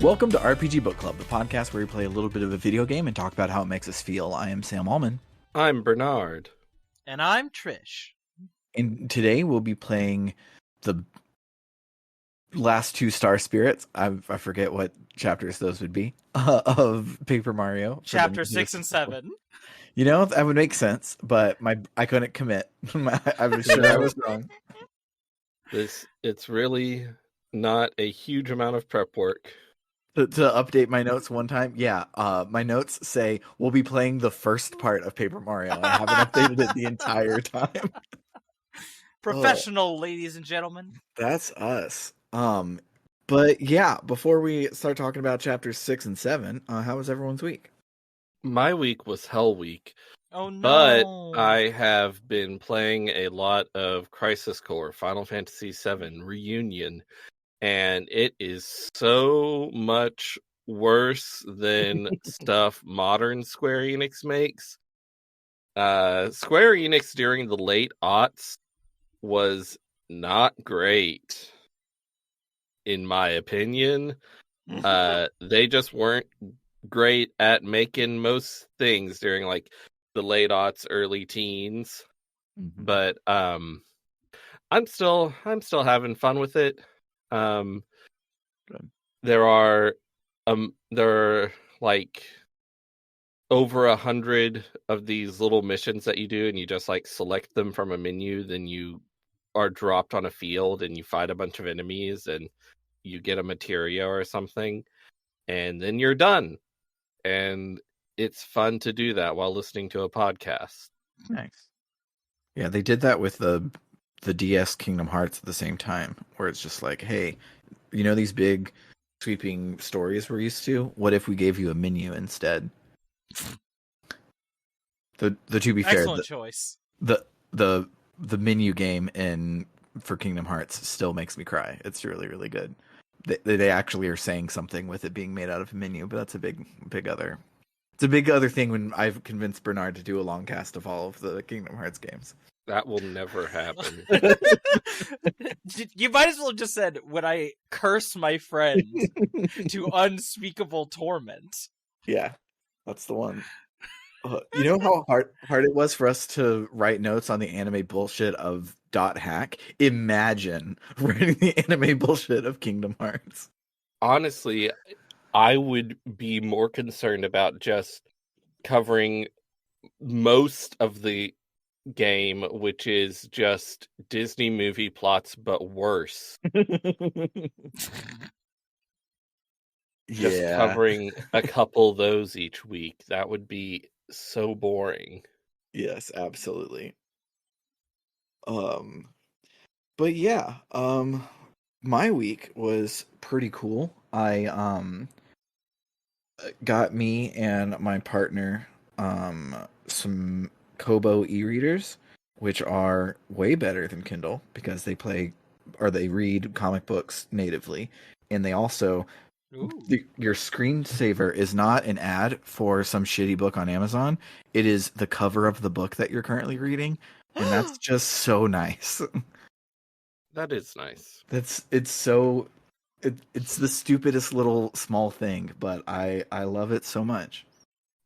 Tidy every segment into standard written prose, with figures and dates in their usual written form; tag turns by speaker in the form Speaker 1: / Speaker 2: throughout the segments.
Speaker 1: Welcome to RPG Book Club, the podcast where we play a little bit of a video game and talk about how it makes us feel. I am Sam Allman.
Speaker 2: I'm Bernard.
Speaker 3: And I'm Trish.
Speaker 1: And today we'll be playing the last two Star Spirits. I forget what chapters those would be of Paper Mario.
Speaker 3: Chapter 6 and 7.
Speaker 1: You know, that would make sense, but I couldn't commit. I was sure I was wrong.
Speaker 2: It's really not a huge amount of prep work.
Speaker 1: To update my notes one time, my notes say we'll be playing the first part of Paper Mario. I haven't updated it the entire time.
Speaker 3: Professional, ladies and gentlemen.
Speaker 1: That's us. But yeah, before we start talking about chapters 6 and 7, how was everyone's week?
Speaker 2: My week was Hell Week.
Speaker 3: Oh no!
Speaker 2: But I have been playing a lot of Crisis Core, Final Fantasy VII Reunion, and it is so much worse than stuff modern Square Enix makes. Square Enix during the late aughts was not great, in my opinion. They just weren't great at making most things during like the late aughts, early teens.
Speaker 1: Mm-hmm.
Speaker 2: But I'm still having fun with it. There are like over 100 of these little missions that you do, and you just like select them from a menu. Then you are dropped on a field and you fight a bunch of enemies and you get a materia or something, and then you're done. And it's fun to do that while listening to a podcast.
Speaker 1: Nice. Yeah, they did that with the DS Kingdom Hearts at the same time, where it's just like, hey, you know these big sweeping stories we're used to? What if we gave you a menu instead? The to be fair,
Speaker 3: excellent choice.
Speaker 1: The menu game for Kingdom Hearts still makes me cry. It's really, really good. They actually are saying something with it being made out of a menu, but that's a big other. It's a big other thing when I've convinced Bernard to do a long cast of all of the Kingdom Hearts games.
Speaker 2: That will never happen.
Speaker 3: You might as well have just said, when I curse my friend to unspeakable torment.
Speaker 1: Yeah, that's the one. You know how hard it was for us to write notes on the anime bullshit of .hack? Imagine writing the anime bullshit of Kingdom Hearts.
Speaker 2: Honestly, I would be more concerned about just covering most of the game, which is just Disney movie plots, but worse. Just covering a couple of those each week. That would be so boring.
Speaker 1: Yes, absolutely. But yeah, my week was pretty cool. I got me and my partner some Kobo e-readers, which are way better than Kindle because they read comic books natively, and they also your screensaver is not an ad for some shitty book on Amazon. It is the cover of the book that you're currently reading, and that's just so nice.
Speaker 2: That is nice.
Speaker 1: It's the stupidest little small thing, but I love it so much.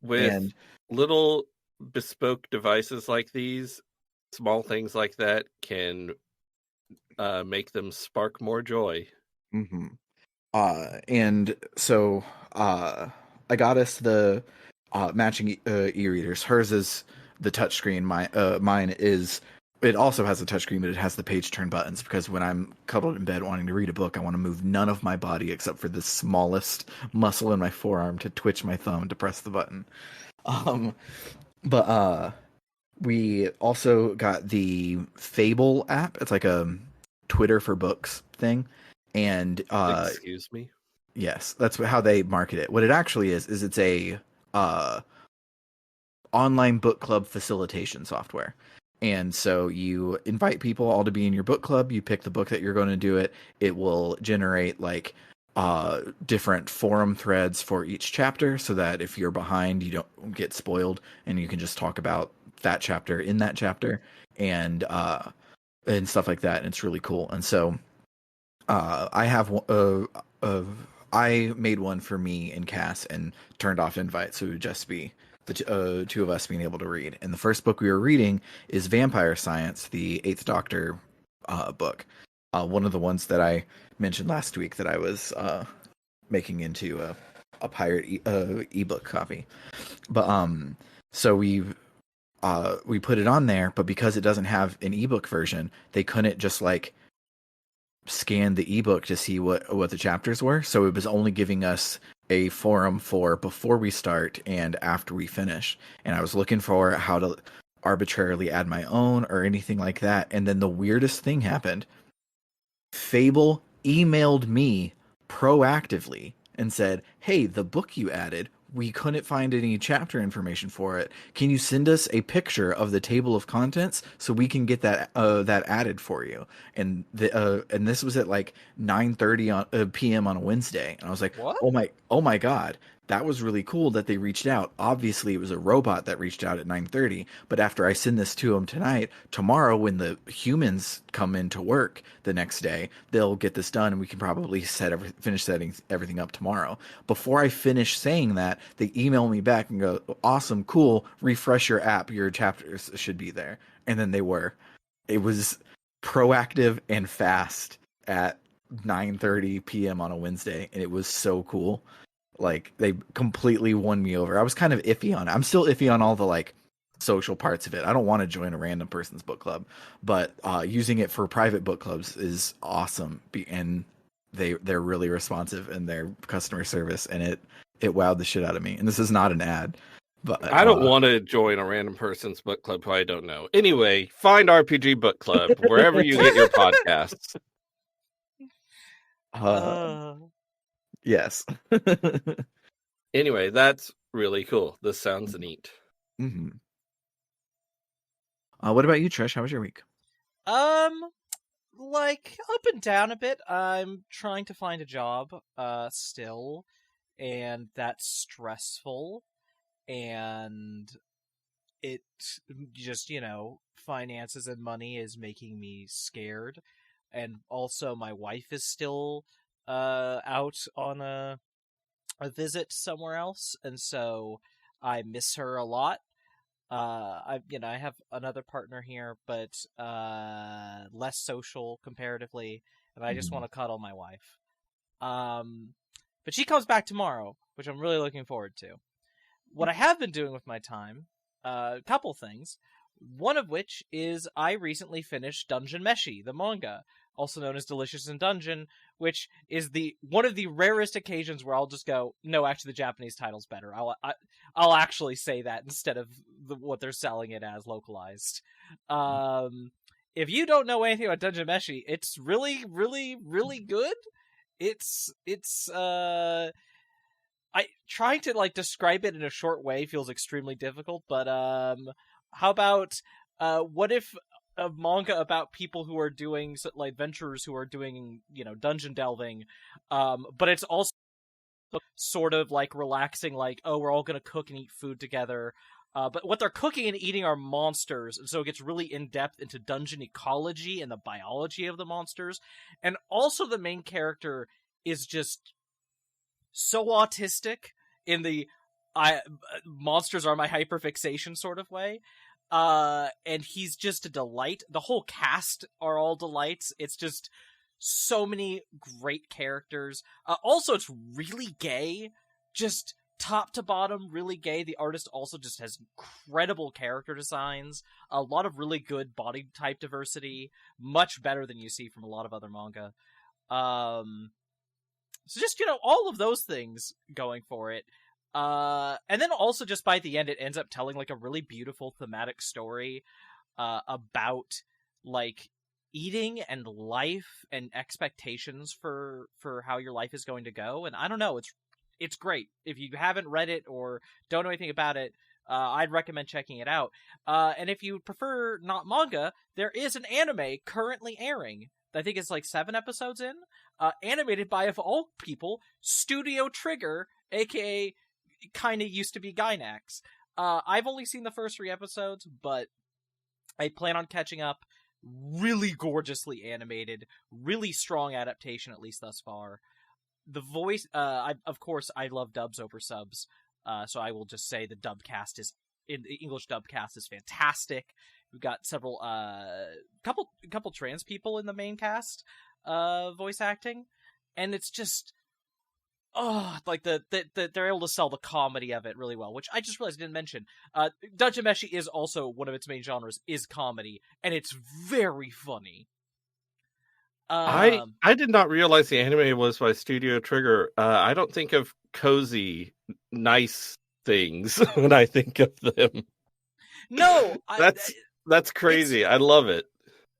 Speaker 2: With little bespoke devices like these, small things like that can make them spark more joy.
Speaker 1: Mm-hmm. And so I got us the matching e-readers. Hers is the touchscreen. Mine is. It also has a touchscreen, but it has the page turn buttons because when I'm cuddled in bed wanting to read a book, I want to move none of my body except for the smallest muscle in my forearm to twitch my thumb to press the button. But we also got the Fable app. It's like a Twitter for books thing. And
Speaker 2: excuse me?
Speaker 1: Yes, that's how they market it. What it actually is it's a online book club facilitation software. And so you invite people all to be in your book club. You pick the book that you're going to do it. It will generate like different forum threads for each chapter so that if you're behind, you don't get spoiled and you can just talk about that chapter in that chapter and stuff like that. And it's really cool. And so I have I made one for me and Cass and turned off invites, so it would just be the two of us being able to read. And the first book we were reading is Vampire Science, the Eighth Doctor book. One of the ones that I mentioned last week that I was making into a pirate ebook copy. But so we put it on there, but because it doesn't have an ebook version, they couldn't just like scan the ebook to see what the chapters were. So it was only giving us a forum for before we start and after we finish. And I was looking for how to arbitrarily add my own or anything like that. And then the weirdest thing happened. Fable emailed me proactively and said, "Hey, the book you added, we couldn't find any chapter information for it. Can you send us a picture of the table of contents so we can get that added for you?" And this was at like 9:30 p.m. on a Wednesday, and I was like,
Speaker 3: What?
Speaker 1: oh my God. That was really cool that they reached out. Obviously, it was a robot that reached out at 9:30. But after I send this to them tonight, tomorrow when the humans come into work the next day, they'll get this done, and we can probably finish setting everything up tomorrow. Before I finish saying that, they email me back and go, "Awesome, cool. Refresh your app. Your chapters should be there." And then they were. It was proactive and fast at 9:30 p.m. on a Wednesday, and it was so cool. Like they completely won me over. I was kind of iffy on it. I'm still iffy on all the like social parts of it. I don't want to join a random person's book club, but using it for private book clubs is awesome. And they're really responsive in their customer service, and it wowed the shit out of me. And this is not an ad, but
Speaker 2: I don't want to join a random person's book club who I don't know. Anyway, find RPG Book Club wherever you get your podcasts.
Speaker 1: Yes.
Speaker 2: Anyway, that's really cool. This sounds neat.
Speaker 1: Mm-hmm. What about you, Trish? How was your week?
Speaker 3: Like up and down a bit. I'm trying to find a job, still, and that's stressful. And it just, finances and money is making me scared. And also, my wife is still out on a visit somewhere else, and so I miss her a lot. I have another partner here, but less social comparatively, and I just want to cuddle my wife. But she comes back tomorrow, which I'm really looking forward to. What I have been doing with my time, a couple things. One of which is I recently finished Dungeon Meshi, the manga, also known as Delicious in Dungeon, which is one of the rarest occasions where I'll just go, no, actually the Japanese title's better. I'll actually say that instead of what they're selling it as localized. If you don't know anything about Dungeon Meshi, it's really, really, really good. It's I trying to like describe it in a short way feels extremely difficult, but how about what if a manga about people who are doing like adventurers who are doing, dungeon delving, but it's also sort of like relaxing, like, oh, we're all gonna cook and eat food together. But what they're cooking and eating are monsters, and so it gets really in-depth into dungeon ecology and the biology of the monsters. And also the main character is just so autistic in the monsters are my hyperfixation sort of way. And he's just a delight. The whole cast are all delights. It's just so many great characters. Also, it's really gay. Just top to bottom, really gay. The artist also just has incredible character designs. A lot of really good body type diversity. Much better than you see from a lot of other manga. So just, all of those things going for it. And then also just by the end, it ends up telling like a really beautiful thematic story about like eating and life and expectations for how your life is going to go. And I don't know, it's great. If you haven't read it or don't know anything about it, I'd recommend checking it out. And if you prefer not manga, there is an anime currently airing. I think it's like 7 episodes in, animated by, of all people, Studio Trigger, aka kinda used to be Gainax. I've only seen the first 3 episodes, but I plan on catching up. Really gorgeously animated, really strong adaptation, at least thus far. the voice, of course, I love dubs over subs, so I will just say the the English dub cast is fantastic. We've got several, couple trans people in the main cast, voice acting, and it's just, like they're able to sell the comedy of it really well, which I just realized I didn't mention. Dungeon Meshi is also one of its main genres is comedy, and it's very funny.
Speaker 2: I did not realize the anime was by Studio Trigger. I don't think of cozy, nice things when I think of them.
Speaker 3: No,
Speaker 2: That's crazy. I love it.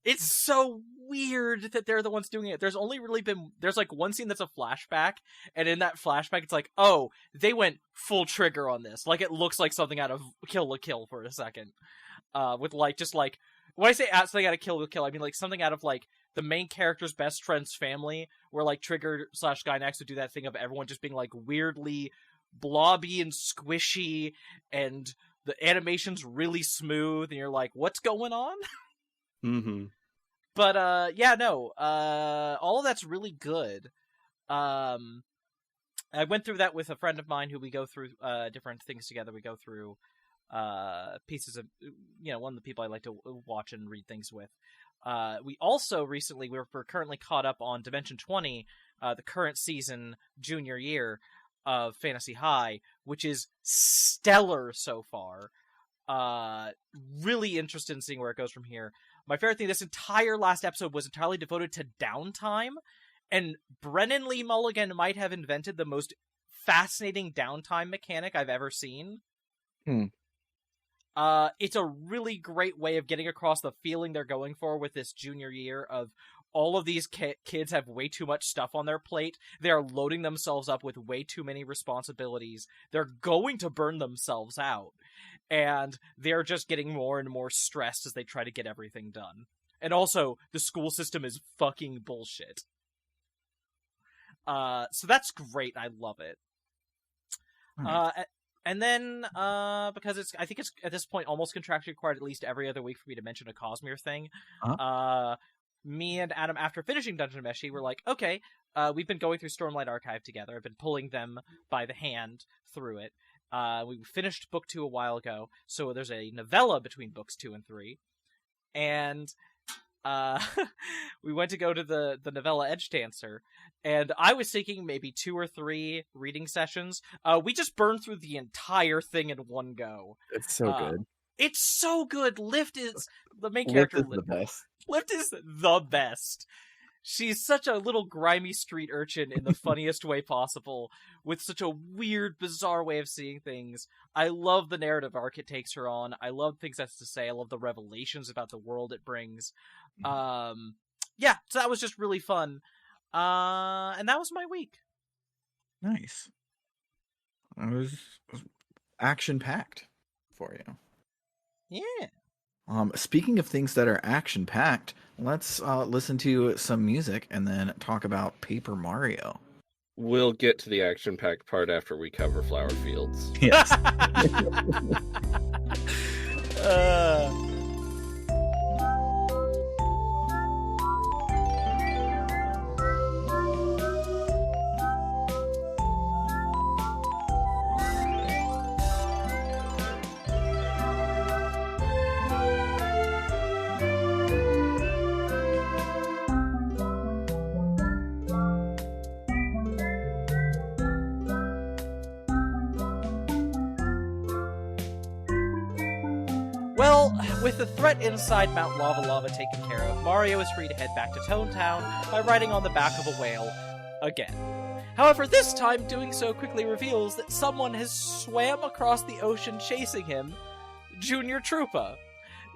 Speaker 3: it's so weird that they're the ones doing it. There's like one scene that's a flashback, and in that flashback it's like, oh, they went full Trigger on this. Like, it looks like something out of Kill la Kill for a second. With like, just like, when I say something out of Kill la Kill, I mean like something out of like the main character's best friend's family, where like Trigger / Gainax would do that thing of everyone just being like weirdly blobby and squishy, and the animation's really smooth, and you're like, what's going on?
Speaker 2: Mm-hmm.
Speaker 3: But yeah, no, all of that's really good. I went through that with a friend of mine who we go through different things together. We go through pieces of, one of the people I like to watch and read things with. We also recently, we're currently caught up on Dimension 20, the current season, junior year of Fantasy High, which is stellar so far. Really interested in seeing where it goes from here. My favorite thing, this entire last episode was entirely devoted to downtime, and Brennan Lee Mulligan might have invented the most fascinating downtime mechanic I've ever seen. It's a really great way of getting across the feeling they're going for with this junior year of all of these kids have way too much stuff on their plate. They are loading themselves up with way too many responsibilities. They're going to burn themselves out. And they're just getting more and more stressed as they try to get everything done. And also, the school system is fucking bullshit. So that's great. I love it. Nice. And then, because I think it's at this point almost contractually required at least every other week for me to mention a Cosmere thing. Me and Adam, after finishing Dungeon Meshi, were like, okay, we've been going through Stormlight Archive together. I've been pulling them by the hand through it. We finished book 2 a while ago, so there's a novella between books 2 and 3. And we went to go to the novella Edge Dancer, and I was thinking maybe 2 or 3 reading sessions. We just burned through the entire thing in one go.
Speaker 1: It's so good.
Speaker 3: It's so good. Lift is the main character.
Speaker 1: Lift is the best.
Speaker 3: Lift is the best. She's such a little grimy street urchin in the funniest way possible, with such a weird, bizarre way of seeing things. I love the narrative arc it takes her on. I love things it has to say. I love the revelations about the world it brings. Yeah, so that was just really fun. And that was my week.
Speaker 1: Nice. It was action-packed for you.
Speaker 3: Yeah.
Speaker 1: Speaking of things that are action-packed, let's listen to some music and then talk about Paper Mario.
Speaker 2: We'll get to the action-packed part after we cover Flower Fields.
Speaker 1: Yes.
Speaker 3: Well, with the threat inside Mount Lava Lava taken care of, Mario is free to head back to Tone Town by riding on the back of a whale again. However, this time doing so quickly reveals that someone has swam across the ocean chasing him, Junior Troopa.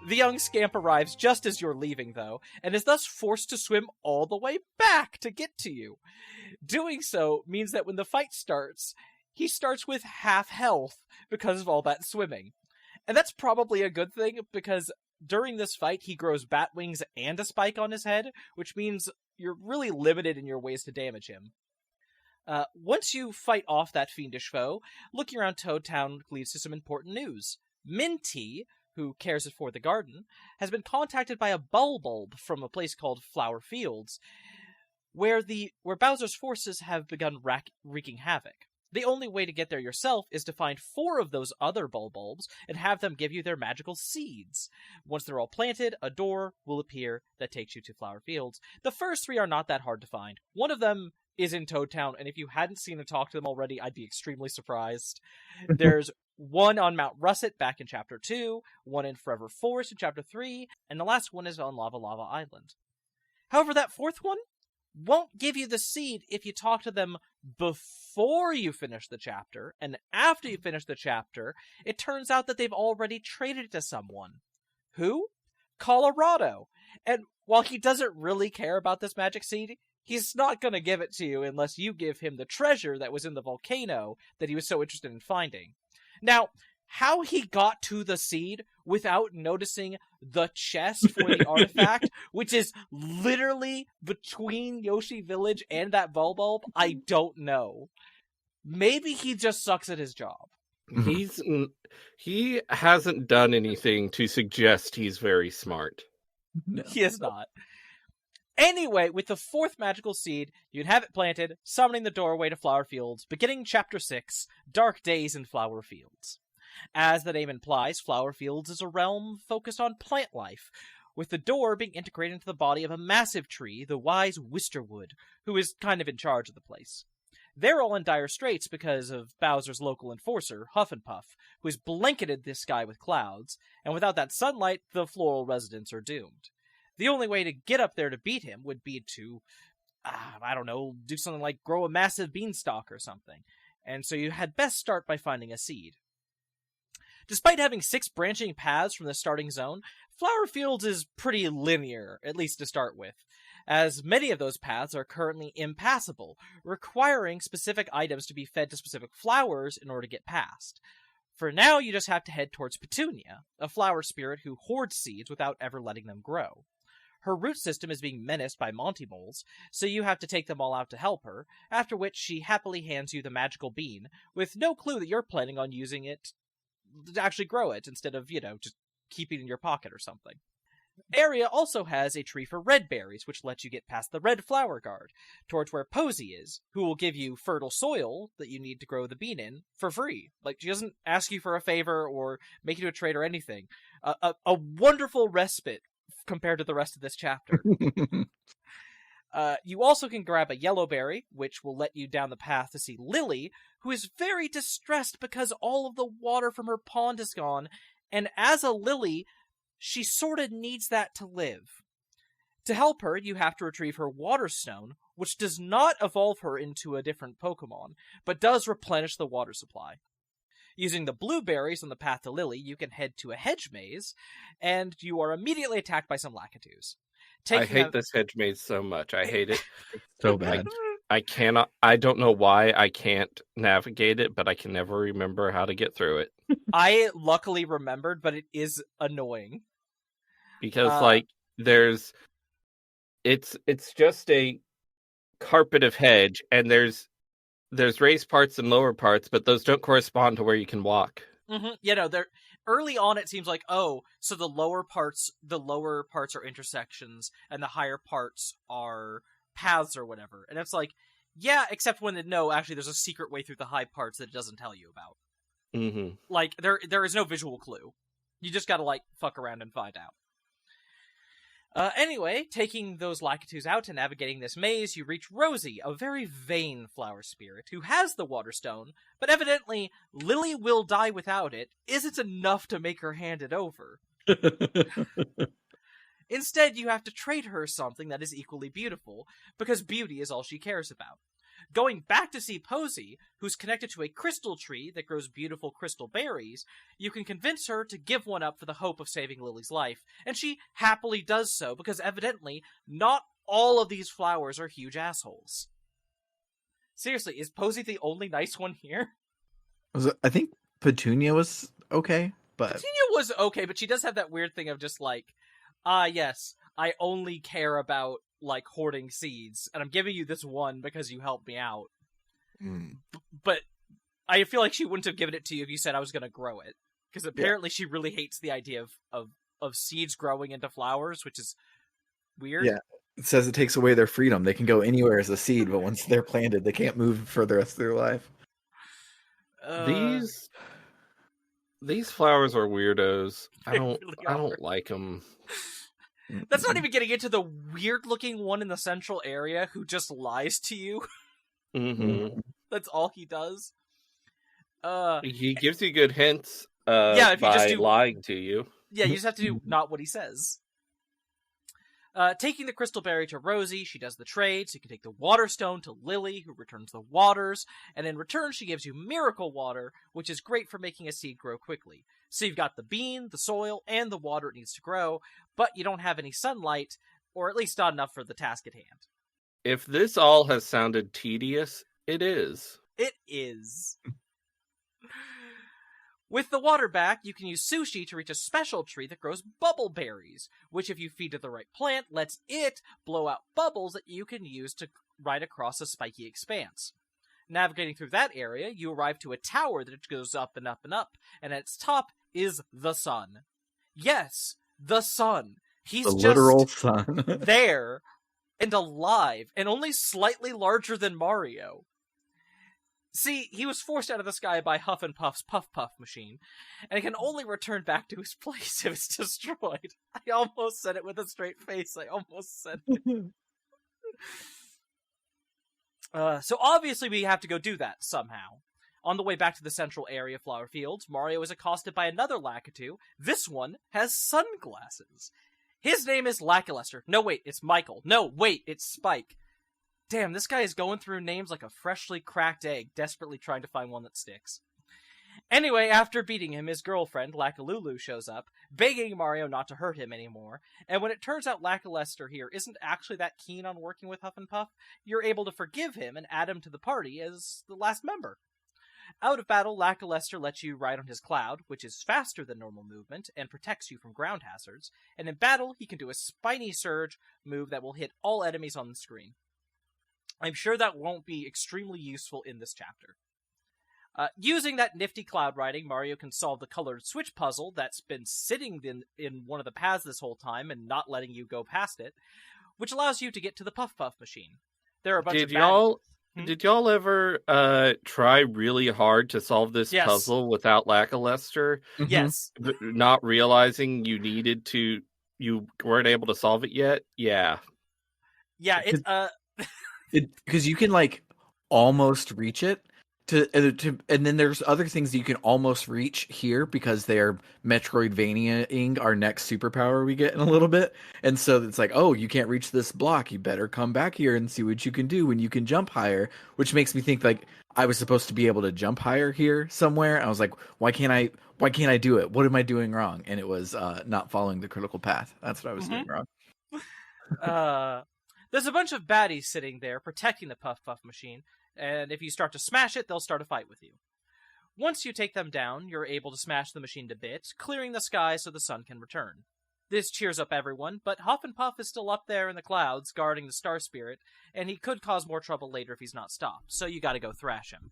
Speaker 3: The young scamp arrives just as you're leaving, though, and is thus forced to swim all the way back to get to you. Doing so means that when the fight starts, he starts with half health because of all that swimming. And that's probably a good thing, because during this fight, he grows bat wings and a spike on his head, which means you're really limited in your ways to damage him. Once you fight off that fiendish foe, looking around Toad Town leads to some important news. Minty, who cares for the garden, has been contacted by a bulb from a place called Flower Fields, where Bowser's forces have begun wreaking havoc. The only way to get there yourself is to find 4 of those other bulbs and have them give you their magical seeds. Once they're all planted, a door will appear that takes you to Flower Fields. The first 3 are not that hard to find. One of them is in Toad Town, and if you hadn't seen and talked to them already, I'd be extremely surprised. There's one on Mount Russet back in Chapter 2, one in Forever Forest in Chapter 3, and the last one is on Lava Lava Island. However, that 4th one won't give you the seed if you talk to them before you finish the chapter, and after you finish the chapter, it turns out that they've already traded it to someone. Who? Colorado. And while he doesn't really care about this magic seed, he's not going to give it to you unless you give him the treasure that was in the volcano that he was so interested in finding. Now, how he got to the seed without noticing the chest for the artifact, which is literally between Yoshi Village and that bulb, I don't know. Maybe he just sucks at his job.
Speaker 2: He hasn't done anything to suggest he's very smart.
Speaker 1: No.
Speaker 3: He is not. Anyway, with the 4th magical seed, you'd have it planted, summoning the doorway to Flower Fields, beginning Chapter 6, Dark Days in Flower Fields. As the name implies, Flower Fields is a realm focused on plant life, with the door being integrated into the body of a massive tree, the wise Wisterwood, who is kind of in charge of the place. They're all in dire straits because of Bowser's local enforcer, Huff and Puff, who has blanketed this sky with clouds, and without that sunlight, the floral residents are doomed. The only way to get up there to beat him would be to, do something like grow a massive beanstalk or something, and so you had best start by finding a seed. Despite having 6 branching paths from the starting zone, Flower Fields is pretty linear, at least to start with, as many of those paths are currently impassable, requiring specific items to be fed to specific flowers in order to get past. For now, you just have to head towards Petunia, a flower spirit who hoards seeds without ever letting them grow. Her root system is being menaced by Monty Moles, so you have to take them all out to help her, after which she happily hands you the magical bean, with no clue that you're planning on using it to actually grow it, instead of, just keeping it in your pocket or something. Area also has a tree for red berries, which lets you get past the red flower guard, towards where Posy is, who will give you fertile soil that you need to grow the bean in, for free. She doesn't ask you for a favor or make you do a trade or anything. A wonderful respite compared to the rest of this chapter. You also can grab a yellow berry, which will let you down the path to see Lily, who is very distressed because all of the water from her pond is gone, and as a lily, she sorta needs that to live. To help her, you have to retrieve her water stone, which does not evolve her into a different Pokemon, but does replenish the water supply. Using the blueberries on the path to Lily, you can head to a hedge maze, and you are immediately attacked by some Lakitus.
Speaker 2: I hate this hedge maze so much. I hate it.
Speaker 1: So bad.
Speaker 2: I don't know why I can't navigate it, but I can never remember how to get through it.
Speaker 3: I luckily remembered, but it is annoying.
Speaker 2: Because, it's just a carpet of hedge, and there's raised parts and lower parts, but those don't correspond to where you can walk.
Speaker 3: Mm-hmm. They're early on. It seems like, so the lower parts are intersections, and the higher parts are paths or whatever. And it's like, yeah, except when actually, there's a secret way through the high parts that it doesn't tell you about.
Speaker 2: Mm-hmm.
Speaker 3: There is no visual clue. You just gotta fuck around and find out. Anyway, taking those Lakitus out and navigating this maze, you reach Rosie, a very vain flower spirit, who has the water stone, but evidently, Lily will die without it, isn't enough to make her hand it over. Instead, you have to trade her something that is equally beautiful, because beauty is all she cares about. Going back to see Posy, who's connected to a crystal tree that grows beautiful crystal berries, you can convince her to give one up for the hope of saving Lily's life, and she happily does so, because evidently, not all of these flowers are huge assholes. Seriously, is Posy the only nice one here?
Speaker 1: I think Petunia was okay, but...
Speaker 3: Petunia was okay, but she does have that weird thing of just yes, I only care about hoarding seeds, and I'm giving you this one because you helped me out. But I feel like she wouldn't have given it to you if you said I was going to grow it, because apparently she really hates the idea of seeds growing into flowers, which is weird.
Speaker 1: It says it takes away their freedom. They can go anywhere as a seed, but once they're planted, they can't move for the rest of their life.
Speaker 2: These flowers are weirdos. I
Speaker 3: They
Speaker 2: don't
Speaker 3: really
Speaker 2: I
Speaker 3: are.
Speaker 2: don't like them.
Speaker 3: That's not even getting into the weird-looking one in the central area who just lies to you.
Speaker 2: Mm-hmm.
Speaker 3: That's all he does.
Speaker 2: He gives you good hints
Speaker 3: Yeah, if you
Speaker 2: by
Speaker 3: just do...
Speaker 2: lying to you.
Speaker 3: Yeah, you just have to do not what he says. Taking the crystal berry to Rosie, she does the trade, so you can take the water stone to Lily, who returns the waters, and in return she gives you miracle water, which is great for making a seed grow quickly. So you've got the bean, the soil, and the water it needs to grow, but you don't have any sunlight, or at least not enough for the task at hand.
Speaker 2: If this all has sounded tedious, it is.
Speaker 3: It is. With the water back, you can use sushi to reach a special tree that grows bubble berries, which if you feed to the right plant, lets it blow out bubbles that you can use to ride across a spiky expanse. Navigating through that area, you arrive to a tower that goes up and up and up, and at its top is the sun. Yes, the sun. He's
Speaker 1: The
Speaker 3: just
Speaker 1: literal sun.
Speaker 3: there and alive, and only slightly larger than Mario. See, he was forced out of the sky by Huff and Puff's Puff Puff machine, and he can only return back to his place if it's destroyed. I almost said it with a straight face. I almost said it. So obviously we have to go do that somehow. On the way back to the central area of Flower Fields, Mario is accosted by another Lakitu. This one has sunglasses. His name is Lackluster. No, wait, it's Michael. No, wait, it's Spike. Damn, this guy is going through names like a freshly cracked egg, desperately trying to find one that sticks. Anyway, after beating him, his girlfriend, Lackalulu, shows up, begging Mario not to hurt him anymore, and when it turns out Lackluster here isn't actually that keen on working with Huff and Puff, you're able to forgive him and add him to the party as the last member. Out of battle, Lackluster lets you ride on his cloud, which is faster than normal movement and protects you from ground hazards, and in battle, he can do a Spiny Surge move that will hit all enemies on the screen. I'm sure that won't be extremely useful in this chapter. Using that nifty cloud riding, Mario can solve the colored switch puzzle that's been sitting in one of the paths this whole time and not letting you go past it, which allows you to get to the Puff Puff machine. There are a bunch of
Speaker 2: Did y'all ever try really hard to solve this puzzle without Lackluster?
Speaker 3: Yes.
Speaker 2: Not realizing you weren't able to solve it yet? Yeah.
Speaker 3: Yeah,
Speaker 1: because you can like almost reach it and then there's other things that you can almost reach here because they're Metroidvania-ing our next superpower we get in a little bit. And so it's like, oh, you can't reach this block. You better come back here and see what you can do when you can jump higher, which makes me think like I was supposed to be able to jump higher here somewhere. I was like, why can't I do it? What am I doing wrong? And it was not following the critical path. That's what I was doing wrong.
Speaker 3: There's a bunch of baddies sitting there protecting the Puff Puff machine, and if you start to smash it, they'll start a fight with you. Once you take them down, you're able to smash the machine to bits, clearing the sky so the sun can return. This cheers up everyone, but Huff and Puff is still up there in the clouds guarding the Star Spirit, and he could cause more trouble later if he's not stopped, so you gotta go thrash him.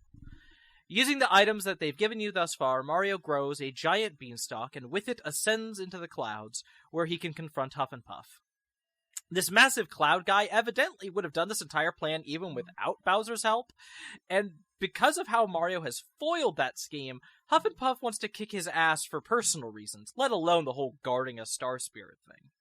Speaker 3: Using the items that they've given you thus far, Mario grows a giant beanstalk, and with it ascends into the clouds, where he can confront Huff and Puff. This massive cloud guy evidently would have done this entire plan even without Bowser's help, and because of how Mario has foiled that scheme, Huff and Puff wants to kick his ass for personal reasons, let alone the whole guarding a Star Spirit thing.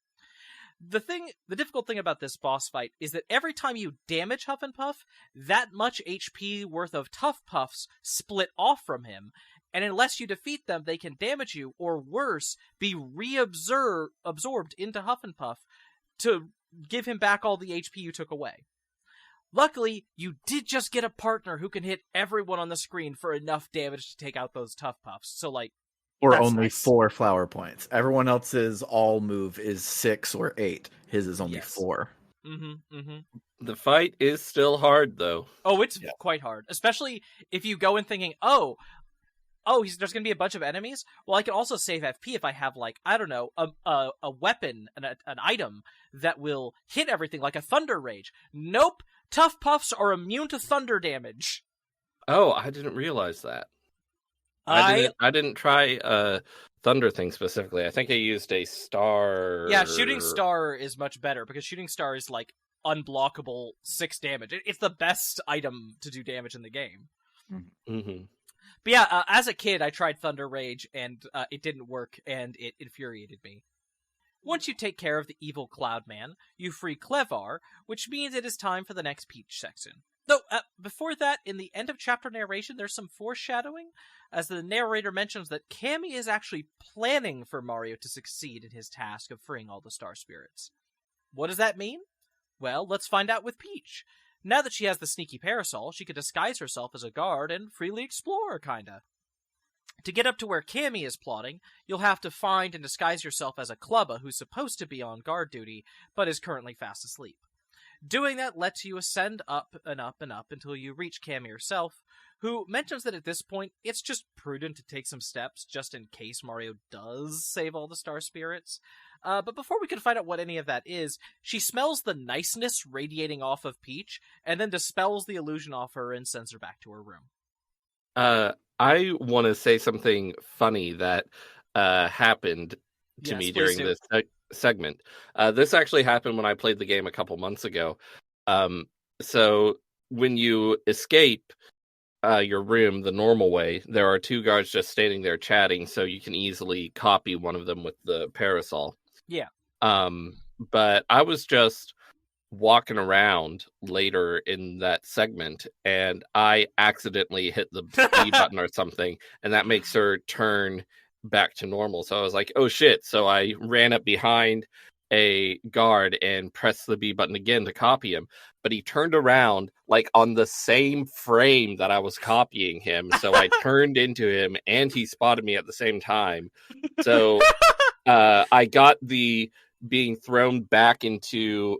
Speaker 3: The difficult thing about this boss fight is that every time you damage Huff and Puff, that much HP worth of Tough Puffs split off from him, and unless you defeat them, they can damage you, or worse, be reabsorbed into Huff and Puff to give him back all the HP you took away. Luckily, you did just get a partner who can hit everyone on the screen for enough damage to take out those Tough Puffs, so
Speaker 1: or only 4 flower points. Everyone else's all move is 6 or 8. His is only 4.
Speaker 2: The fight is still hard, though.
Speaker 3: Oh, it's quite hard. Especially if you go in thinking, there's going to be a bunch of enemies? Well, I can also save FP if I have, a weapon, an item that will hit everything, like a Thunder Rage. Nope! Tough Puffs are immune to thunder damage.
Speaker 2: Oh, I didn't realize that. I didn't try thunder thing specifically. I think I used a star.
Speaker 3: Yeah, shooting star is much better because shooting star is like unblockable 6 damage. It's the best item to do damage in the game.
Speaker 2: Mm-hmm.
Speaker 3: But yeah, as a kid, I tried Thunder Rage, and it didn't work, and it infuriated me. Once you take care of the evil Cloud Man, you free Clevar, which means it is time for the next Peach section. Though, before that, in the end of chapter narration, there's some foreshadowing, as the narrator mentions that Cammy is actually planning for Mario to succeed in his task of freeing all the Star Spirits. What does that mean? Well, let's find out with Peach. Now that she has the sneaky parasol, she can disguise herself as a guard and freely explore, kinda. To get up to where Cammy is plotting, you'll have to find and disguise yourself as a Clubba who's supposed to be on guard duty, but is currently fast asleep. Doing that lets you ascend up and up and up until you reach Cammy herself, who mentions that at this point, it's just prudent to take some steps just in case Mario does save all the Star Spirits. But before we can find out what any of that is, she smells the niceness radiating off of Peach, and then dispels the illusion off her and sends her back to her room.
Speaker 2: I want to say something funny that happened to me during this segment. This actually happened when I played the game a couple months ago. So when you escape your room the normal way, there are 2 guards just standing there chatting, so you can easily copy one of them with the parasol.
Speaker 3: Yeah.
Speaker 2: But I was just walking around later in that segment, and I accidentally hit the B button or something, and that makes her turn back to normal. So I was like, oh shit. So I ran up behind a guard and pressed the B button again to copy him, but he turned around like on the same frame that I was copying him. So I turned into him and he spotted me at the same time. So I got the being thrown back into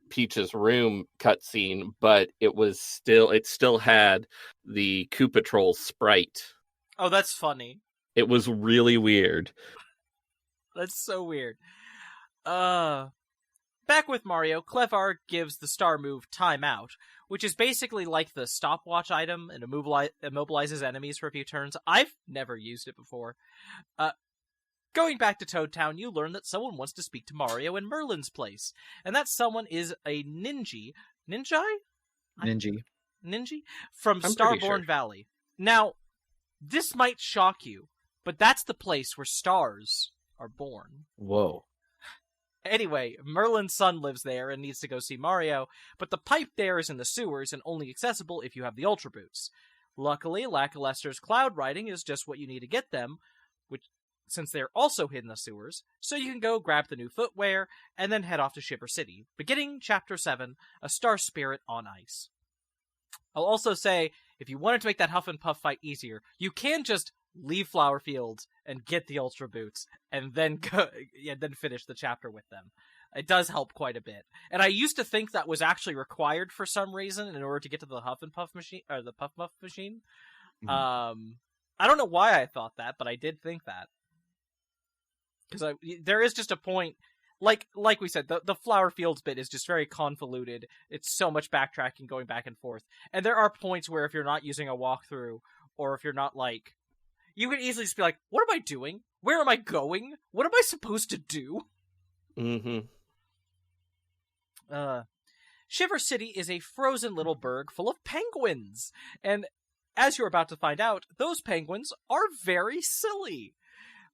Speaker 2: Peach's room cutscene, but it still had the Koopa Troll sprite.
Speaker 3: Oh, that's funny.
Speaker 2: It was really weird.
Speaker 3: That's so weird. Back with Mario, Clevar gives the star move Time Out, which is basically like the stopwatch item and immobilizes enemies for a few turns. I've never used it before. Going back to Toad Town, you learn that someone wants to speak to Mario in Merlin's place, and that someone is a Ninji from Starborn Valley. Now, this might shock you, but that's the place where stars are born.
Speaker 1: Whoa.
Speaker 3: Anyway, Merlin's son lives there and needs to go see Mario, but the pipe there is in the sewers and only accessible if you have the Ultra Boots. Luckily, Lackluster's Cloud Riding is just what you need to get them, since they're also hidden in the sewers, so you can go grab the new footwear and then head off to Shiver City, beginning Chapter 7, A Star Spirit on Ice. I'll also say, if you wanted to make that Huff and Puff fight easier, you can just leave Flower Fields and get the Ultra Boots, and then then finish the chapter with them. It does help quite a bit. And I used to think that was actually required for some reason in order to get to the Huff and Puff machine, or the Puff Muff machine. Mm-hmm. I don't know why I thought that, but I did think that. Because there is just a point, like we said, the Flower Fields bit is just very convoluted. It's so much backtracking, going back and forth. And there are points where if you're not using a walkthrough, or if you're not you could easily just be like, what am I doing? Where am I going? What am I supposed to do?
Speaker 2: Mm-hmm.
Speaker 3: Shiver City is a frozen little burg full of penguins. And as you're about to find out, those penguins are very silly.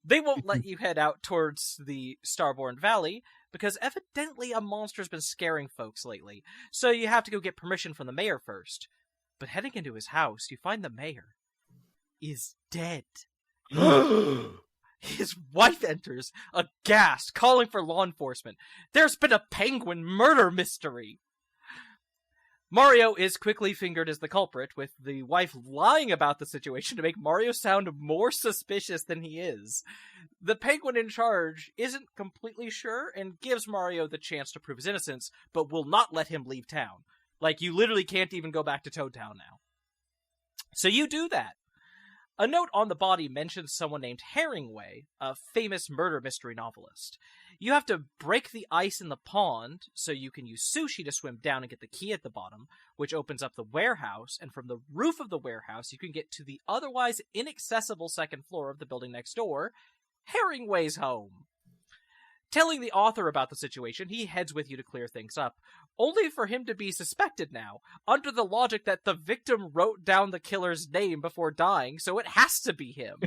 Speaker 3: They won't let you head out towards the Starborn Valley, because evidently a monster's been scaring folks lately, so you have to go get permission from the mayor first. But heading into his house, you find the mayor is dead. His wife enters, aghast, calling for law enforcement. There's been a penguin murder mystery! Mario is quickly fingered as the culprit, with the wife lying about the situation to make Mario sound more suspicious than he is. The penguin in charge isn't completely sure and gives Mario the chance to prove his innocence, but will not let him leave town. You literally can't even go back to Toad Town now. So you do that. A note on the body mentions someone named Herringway, a famous murder mystery novelist. You have to break the ice in the pond so you can use sushi to swim down and get the key at the bottom, which opens up the warehouse, and from the roof of the warehouse you can get to the otherwise inaccessible second floor of the building next door, Herringway's home. Telling the author about the situation, he heads with you to clear things up, only for him to be suspected now, under the logic that the victim wrote down the killer's name before dying, so it has to be him.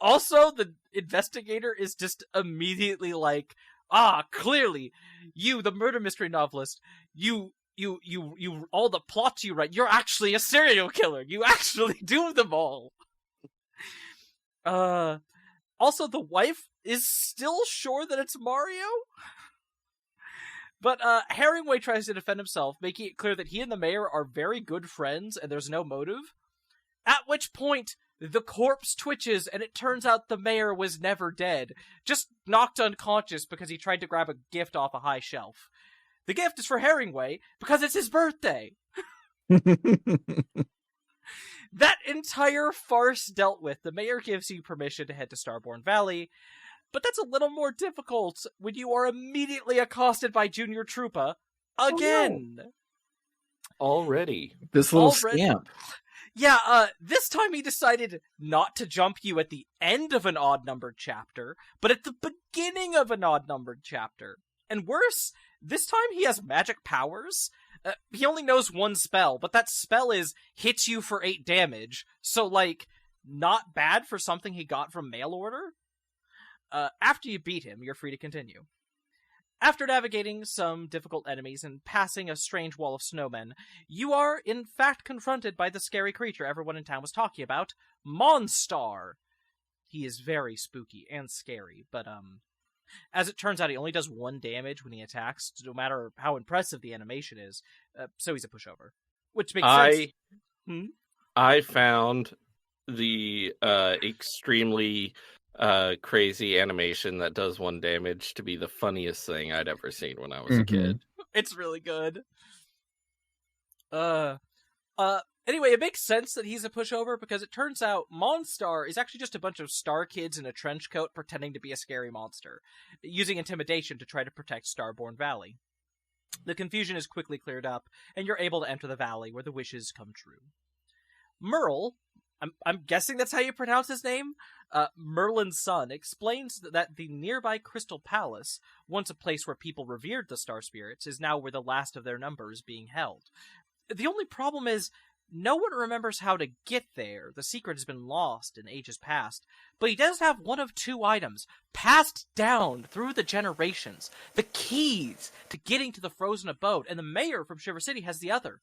Speaker 3: Also, the investigator is just immediately like, clearly, you, the murder mystery novelist, you, all the plots you write, you're actually a serial killer. You actually do them all. Also, the wife is still sure that it's Mario? But Herringway tries to defend himself, making it clear that he and the mayor are very good friends and there's no motive. At which point, the corpse twitches and it turns out the mayor was never dead, just knocked unconscious because he tried to grab a gift off a high shelf. The gift is for Herringway because it's his birthday. That entire farce dealt with, the mayor gives you permission to head to Starborn Valley, but that's a little more difficult when you are immediately accosted by Junior Troopa again.
Speaker 2: Oh, no. Already.
Speaker 1: This little scamp.
Speaker 3: Yeah, this time he decided not to jump you at the end of an odd-numbered chapter, but at the beginning of an odd-numbered chapter. And worse, this time he has magic powers. He only knows one spell, but that spell hits you for 8 damage, so, not bad for something he got from mail order. After you beat him, you're free to continue. After navigating some difficult enemies and passing a strange wall of snowmen, you are, in fact, confronted by the scary creature everyone in town was talking about, Monstar. He is very spooky and scary, but, as it turns out, he only does 1 damage when he attacks, no matter how impressive the animation is, so he's a pushover. Which makes sense.
Speaker 2: I found the extremely crazy animation that does 1 damage to be the funniest thing I'd ever seen when I was a kid.
Speaker 3: It's really good. Anyway, it makes sense that he's a pushover because it turns out Monstar is actually just a bunch of star kids in a trench coat pretending to be a scary monster, using intimidation to try to protect Starborn Valley. The confusion is quickly cleared up, and you're able to enter the valley where the wishes come true. Merle, I'm guessing that's how you pronounce his name? Merlin's son, explains that the nearby Crystal Palace, once a place where people revered the star spirits, is now where the last of their number is being held. The only problem is, no one remembers how to get there. The secret has been lost in ages past. But he does have one of 2 items passed down through the generations. The keys to getting to the frozen abode. And the mayor from Shiver City has the other.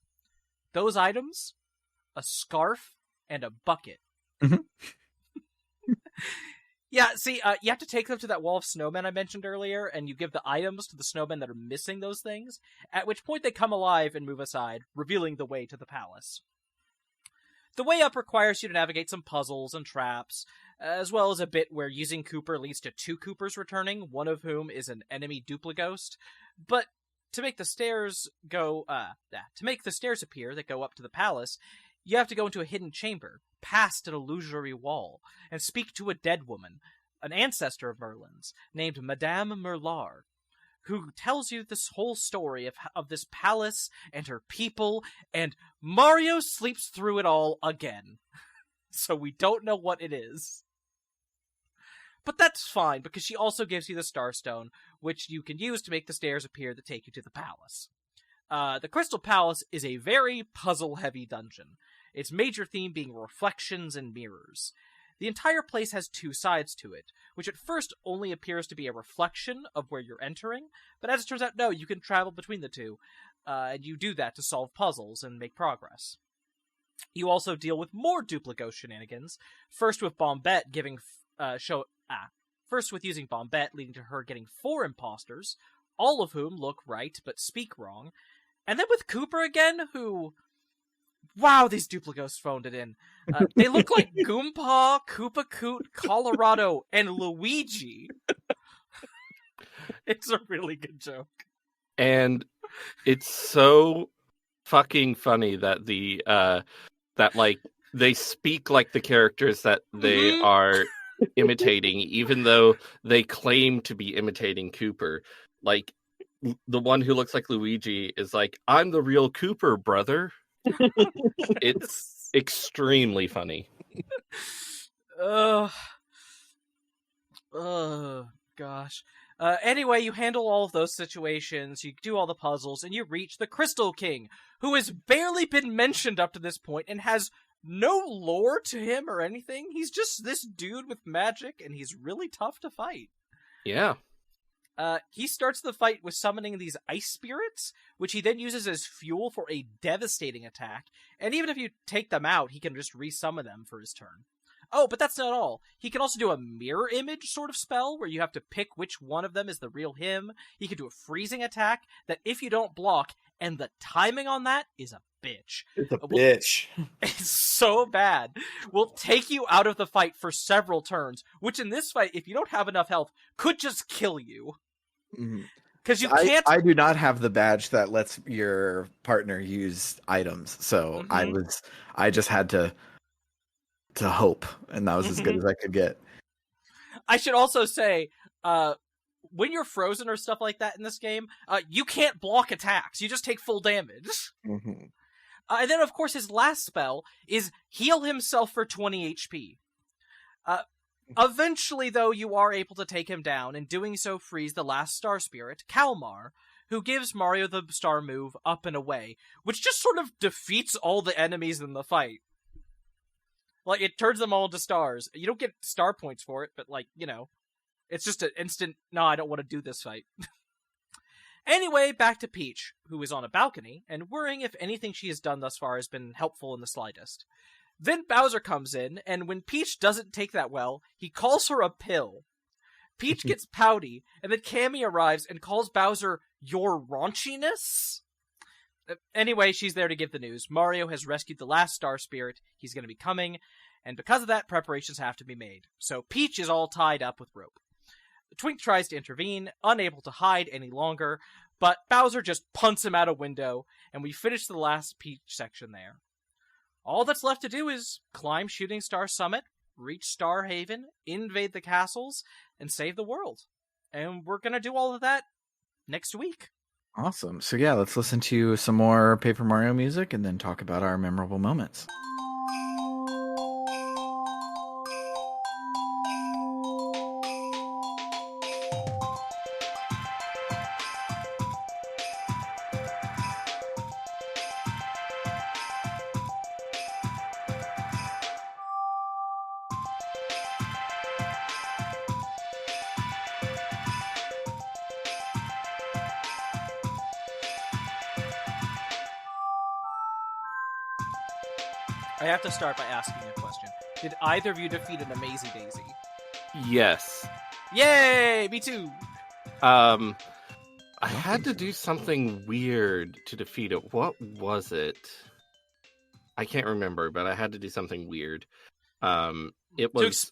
Speaker 3: Those items? A scarf and a bucket. Yeah, see, you have to take them to that wall of snowmen I mentioned earlier, and you give the items to the snowmen that are missing those things, at which point they come alive and move aside, revealing the way to the palace. The way up requires you to navigate some puzzles and traps, as well as a bit where using Cooper leads to 2 Coopers returning, one of whom is an enemy Duplighost. But to make the stairs appear that go up to the palace, you have to go into a hidden chamber, past an illusory wall, and speak to a dead woman, an ancestor of Merlin's, named Madame Merlar, who tells you this whole story of this palace and her people, and Mario sleeps through it all again. So we don't know what it is. But that's fine, because she also gives you the Starstone, which you can use to make the stairs appear that take you to the palace. The Crystal Palace is a very puzzle-heavy dungeon, its major theme being reflections and mirrors. The entire place has 2 sides to it, which at first only appears to be a reflection of where you're entering, but as it turns out, no, you can travel between the 2, and you do that to solve puzzles and make progress. You also deal with more Duplighost shenanigans, first with using Bombette, leading to her getting 4 imposters, all of whom look right but speak wrong, and then with Cooper again, who... Wow, these Duplighosts phoned it in. They look like Goomba, Koopa Koot, Colorado, and Luigi. It's a really good joke.
Speaker 2: And it's so fucking funny that they speak like the characters that they
Speaker 3: Mhm.
Speaker 2: are imitating, even though they claim to be imitating Cooper. Like, the one who looks like Luigi is like, "I'm the real Cooper, brother." It's extremely funny.
Speaker 3: Ugh. Ugh, gosh. Anyway, you handle all of those situations, you do all the puzzles, and you reach the Crystal King, who has barely been mentioned up to this point and has no lore to him or anything. He's just this dude with magic, and he's really tough to fight.
Speaker 2: Yeah.
Speaker 3: He starts the fight with summoning these ice spirits, which he then uses as fuel for a devastating attack, and even if you take them out, he can just resummon them for his turn. Oh, but that's not all. He can also do a mirror image sort of spell, where you have to pick which one of them is the real him. He can do a freezing attack that if you don't block, and the timing on that is a bitch.
Speaker 1: It's a bitch.
Speaker 3: It's so bad. Will take you out of the fight for several turns, which in this fight, if you don't have enough health, could just kill you. Because you can't.
Speaker 1: I do not have the badge that lets your partner use items, so I just had to hope, and that was as good as I could get.
Speaker 3: I should also say, when you're frozen or stuff like that in this game, you can't block attacks. You just take full damage. And then, of course, his last spell is heal himself for 20 HP. Eventually, though, you are able to take him down, and doing so frees the last star spirit, Kalmar, who gives Mario the star move Up and Away, which just sort of defeats all the enemies in the fight. Like, it turns them all into stars. You don't get star points for it, but, like, you know, it's just an instant, no, I don't want to do this fight. Anyway, back to Peach, who is on a balcony, and worrying if anything she has done thus far has been helpful in the slightest. Then Bowser comes in, and when Peach doesn't take that well, he calls her a pill. Peach gets pouty, and then Cammy arrives and calls Bowser your raunchiness? Anyway, she's there to give the news. Mario has rescued the last star spirit, he's going to be coming, and because of that, preparations have to be made. So Peach is all tied up with rope. Twink tries to intervene, unable to hide any longer, but Bowser just punts him out a window, and we finish the last Peach section there. All that's left to do is climb Shooting Star Summit, reach Star Haven, invade the castles, and save the world. And we're gonna do all of that next week.
Speaker 1: Awesome. So yeah, let's listen to some more Paper Mario music and then talk about our memorable moments.
Speaker 3: I have to start by asking a question. Did either of you defeat an Amazing Daisy?
Speaker 2: Yes.
Speaker 3: Yay! Me too!
Speaker 2: I had to do something weird to defeat it. What was it? I can't remember, but I had to do something weird. It was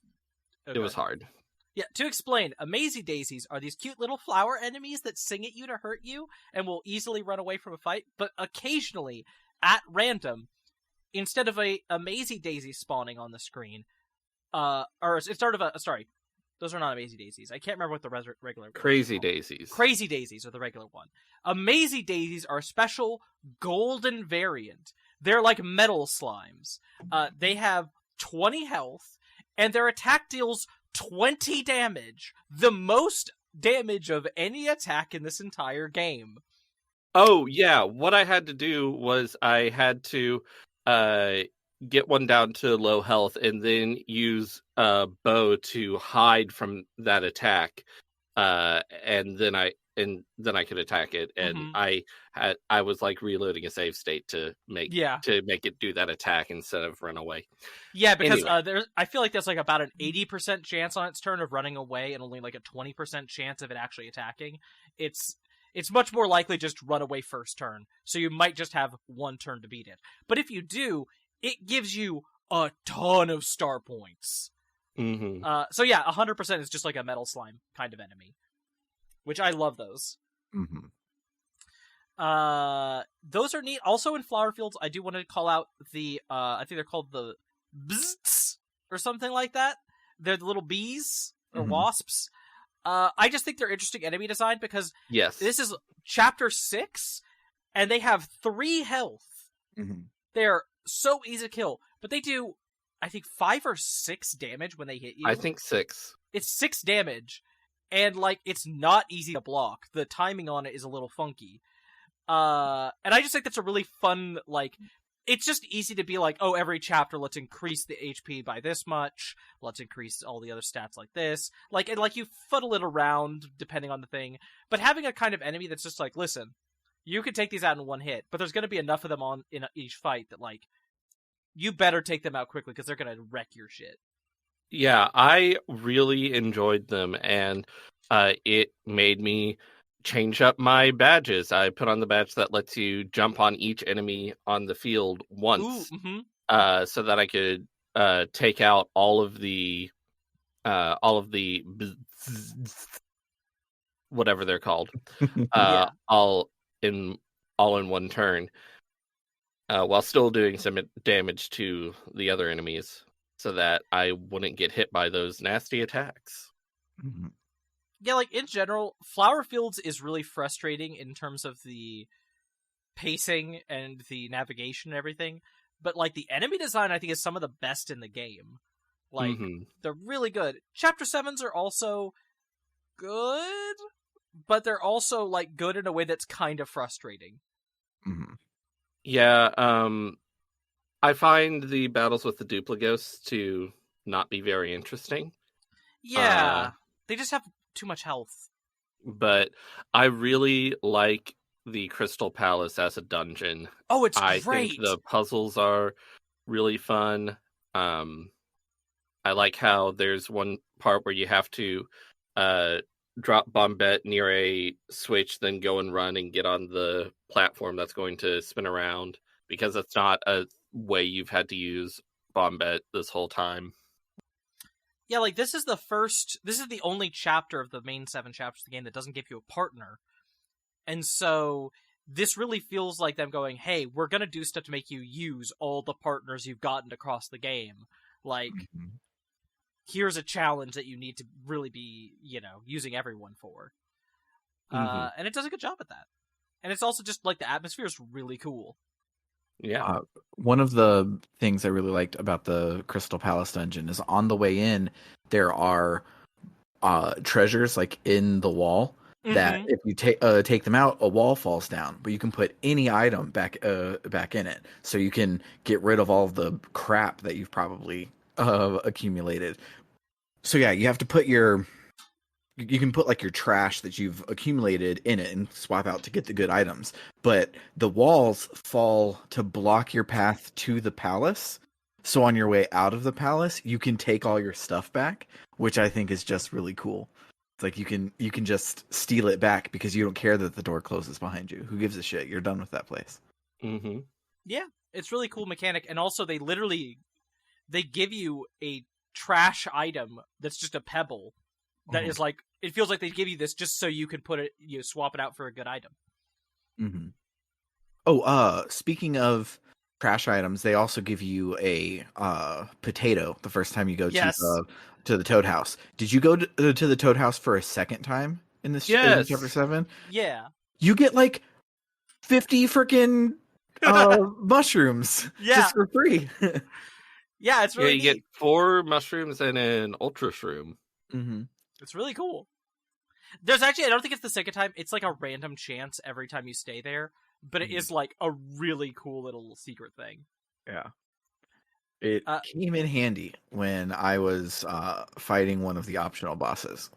Speaker 2: hard.
Speaker 3: Yeah, to explain, Amazing Daisies are these cute little flower enemies that sing at you to hurt you and will easily run away from a fight, but occasionally, at random, instead of a Amazing Daisy spawning on the screen, those are not Amazing Daisies. I can't remember what the regular
Speaker 2: Crazy Daisies.
Speaker 3: Crazy Daisies are the regular one. Amazing Daisies are a special golden variant. They're like metal slimes. They have 20 health, and their attack deals 20 damage. The most damage of any attack in this entire game.
Speaker 2: Oh, yeah. What I had to do was I had to get one down to low health and then use a bow to hide from that attack, and then I could attack it. And I was like reloading a save state to make it do that attack instead of run away.
Speaker 3: Yeah, because anyway. I feel like there's like about an 80% chance on its turn of running away and only like a 20% chance of it actually attacking. It's much more likely just run away first turn, so you might just have one turn to beat it. But if you do, it gives you a ton of star points. So yeah, 100% is just like a metal slime kind of enemy, which I love those. Those are neat. Also in Flower Fields, I do want to call out the I think they're called the bzzz, or something like that. They're the little bees or
Speaker 1: Mhm.
Speaker 3: wasps. I just think they're interesting enemy design because
Speaker 2: Yes.
Speaker 3: this is chapter 6, and they have 3 health.
Speaker 1: Mhm.
Speaker 3: They're so easy to kill, but they do, I think, 5 or 6 damage when they hit you.
Speaker 2: I think 6.
Speaker 3: It's 6 damage, and like it's not easy to block. The timing on it is a little funky. And I just think that's a really fun, like, it's just easy to be like, oh, every chapter, let's increase the HP by this much, let's increase all the other stats like this. Like, and like you fuddle it around depending on the thing. But having a kind of enemy that's just like, listen, you can take these out in one hit, but there's going to be enough of them on in each fight that, like, you better take them out quickly because they're going to wreck your shit.
Speaker 2: Yeah, I really enjoyed them, and it made me change up my badges. I put on the badge that lets you jump on each enemy on the field once,
Speaker 3: Ooh, mm-hmm.
Speaker 2: So that I could take out all of the whatever they're called,
Speaker 3: Yeah.
Speaker 2: all in one turn, while still doing some damage to the other enemies, so that I wouldn't get hit by those nasty attacks.
Speaker 1: Mhm.
Speaker 3: Yeah, like, in general, Flower Fields is really frustrating in terms of the pacing and the navigation and everything, but, like, the enemy design, I think, is some of the best in the game. Like, they're really good. Chapter 7s are also good, but they're also, like, good in a way that's kind of frustrating.
Speaker 1: Mhm.
Speaker 2: Yeah, I find the battles with the Duplighosts to not be very interesting.
Speaker 3: Yeah, they just have too much health.
Speaker 2: But I really like the Crystal Palace as a dungeon.
Speaker 3: Oh, it's
Speaker 2: I
Speaker 3: great!
Speaker 2: think the puzzles are really fun. I like how there's one part where you have to drop Bombette near a switch, then go and run and get on the platform that's going to spin around, because it's not a way you've had to use Bombette this whole time.
Speaker 3: Yeah, like, this is the only chapter of the main 7 chapters of the game that doesn't give you a partner. And so this really feels like them going, hey, we're going to do stuff to make you use all the partners you've gotten across the game. Like,
Speaker 1: Mhm.
Speaker 3: here's a challenge that you need to really be, using everyone for. And it does a good job at that. And it's also just, like, the atmosphere is really cool.
Speaker 2: Yeah.
Speaker 1: One of the things I really liked about the Crystal Palace dungeon is on the way in, there are treasures like in the wall that
Speaker 3: Mhm.
Speaker 1: if you take them out, a wall falls down, but you can put any item back in it, so you can get rid of all of the crap that you've probably accumulated. So yeah, you have to put you can put like your trash that you've accumulated in it and swap out to get the good items. But the walls fall to block your path to the palace. So on your way out of the palace, you can take all your stuff back, which I think is just really cool. It's like you can just steal it back because you don't care that the door closes behind you. Who gives a shit? You're done with that place.
Speaker 2: Mm-hmm.
Speaker 3: Yeah, it's really cool mechanic. And also they give you a trash item that's just a pebble that is like, it feels like they give you this just so you can swap it out for a good item.
Speaker 1: Mm-hmm. Oh, speaking of trash items, they also give you a potato the first time you go
Speaker 3: Yes.
Speaker 1: to the Toad House. Did you go to the Toad House for a second time in this in chapter 7?
Speaker 3: Yeah.
Speaker 1: You get like 50 freaking mushrooms just for free.
Speaker 3: Yeah, it's really
Speaker 2: you
Speaker 3: neat.
Speaker 2: get 4 mushrooms and an ultra shroom.
Speaker 1: Mm-hmm.
Speaker 3: It's really cool. There's actually, I don't think it's the second time. It's like a random chance every time you stay there, but it is like a really cool little secret thing.
Speaker 1: Yeah. It came in handy when I was fighting one of the optional bosses,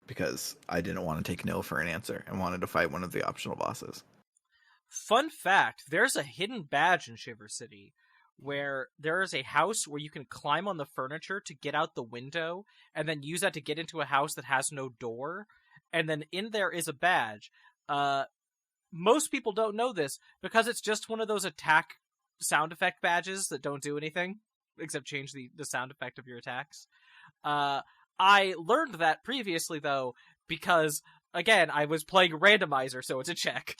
Speaker 1: because I didn't want to take no for an answer and wanted to fight one of the optional bosses.
Speaker 3: Fun fact, there's a hidden badge in Shiver City where there is a house where you can climb on the furniture to get out the window and then use that to get into a house that has no door. And then in there is a badge. Most people don't know this because it's just one of those attack sound effect badges that don't do anything except change the sound effect of your attacks. I learned that previously, though, because, again, I was playing randomizer, so it's a check.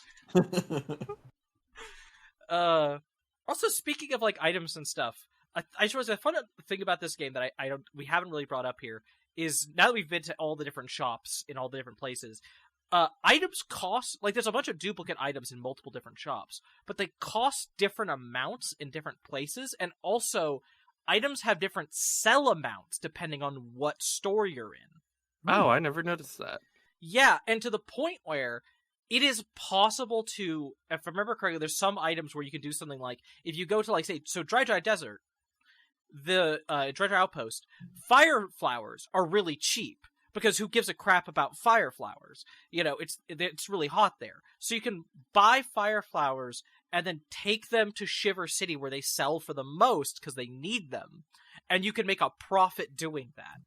Speaker 3: Also, speaking of, like, items and stuff, I suppose a fun thing about this game that we haven't really brought up here is now that we've been to all the different shops in all the different places, items cost, like, there's a bunch of duplicate items in multiple different shops, but they cost different amounts in different places, and also items have different sell amounts depending on what store you're in.
Speaker 2: Oh, I never noticed that.
Speaker 3: Yeah, and to the point where it is possible to, if I remember correctly, there's some items where you can do something like, if you go to, like, say, so Dry Desert, the Dry Outpost, fire flowers are really cheap, because who gives a crap about fire flowers? You know, it's really hot there. So you can buy fire flowers and then take them to Shiver City where they sell for the most because they need them. And you can make a profit doing that.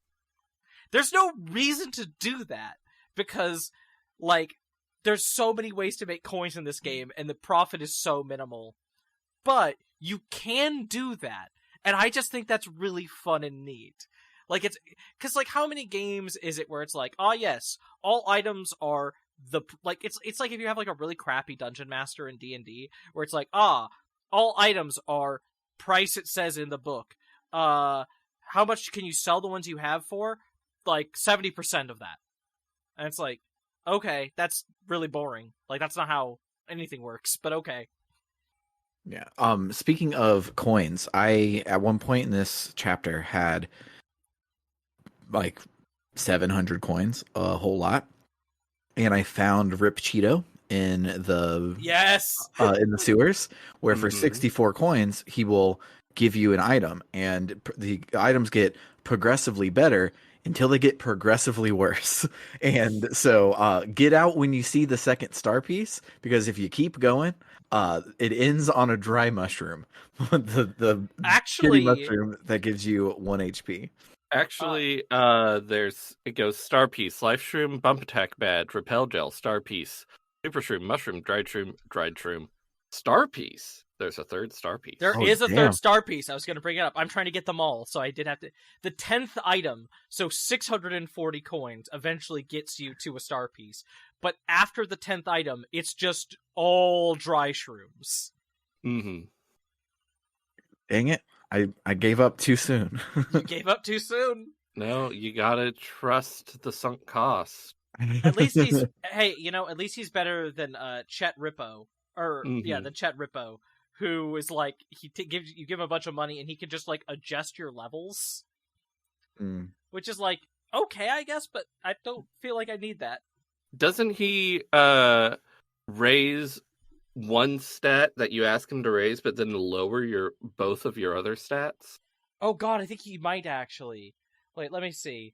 Speaker 3: There's no reason to do that because, like, there's so many ways to make coins in this game and the profit is so minimal. But you can do that. And I just think that's really fun and neat. Like, it's, cause like, how many games is it where it's like, oh yes, all items are like, it's like if you have like a really crappy dungeon master in D&D, where it's like, all items are price it says in the book. How much can you sell the ones you have for? Like, 70% of that. And it's like, okay, that's really boring. Like, that's not how anything works, but okay.
Speaker 1: Yeah. Speaking of coins, I, at one point in this chapter, had like 700 coins, a whole lot, and I found Rip Cheeto in the in the sewers, where for 64 coins he will give you an item, and the items get progressively better until they get progressively worse. And so get out when you see the second star piece, because if you keep going, it ends on a dry mushroom. the
Speaker 3: actually
Speaker 1: mushroom that gives you 1 HP.
Speaker 2: Actually, it goes Star Piece, Life Shroom, Bump Attack Badge, Repel Gel, Star Piece, Super Shroom, Mushroom, Dried Shroom, Star Piece. There's a third Star Piece.
Speaker 3: There is a third Star Piece. I was going to bring it up. I'm trying to get them all, so I did have to. The 10th item, so 640 coins, eventually gets you to a Star Piece. But after the 10th item, it's just all dry shrooms.
Speaker 2: Mm-hmm.
Speaker 1: Dang it. I gave up too soon.
Speaker 3: You gave up too soon.
Speaker 2: No, you gotta trust the sunk cost.
Speaker 3: At least he's at least he's better than Chet Rippo, than Chet Rippo, who is like you give him a bunch of money and he can just like adjust your levels, which is like okay, I guess, but I don't feel like I need that.
Speaker 2: Doesn't he raise one stat that you ask him to raise, but then lower both of your other stats?
Speaker 3: Oh god, I think he might actually. Wait, let me see.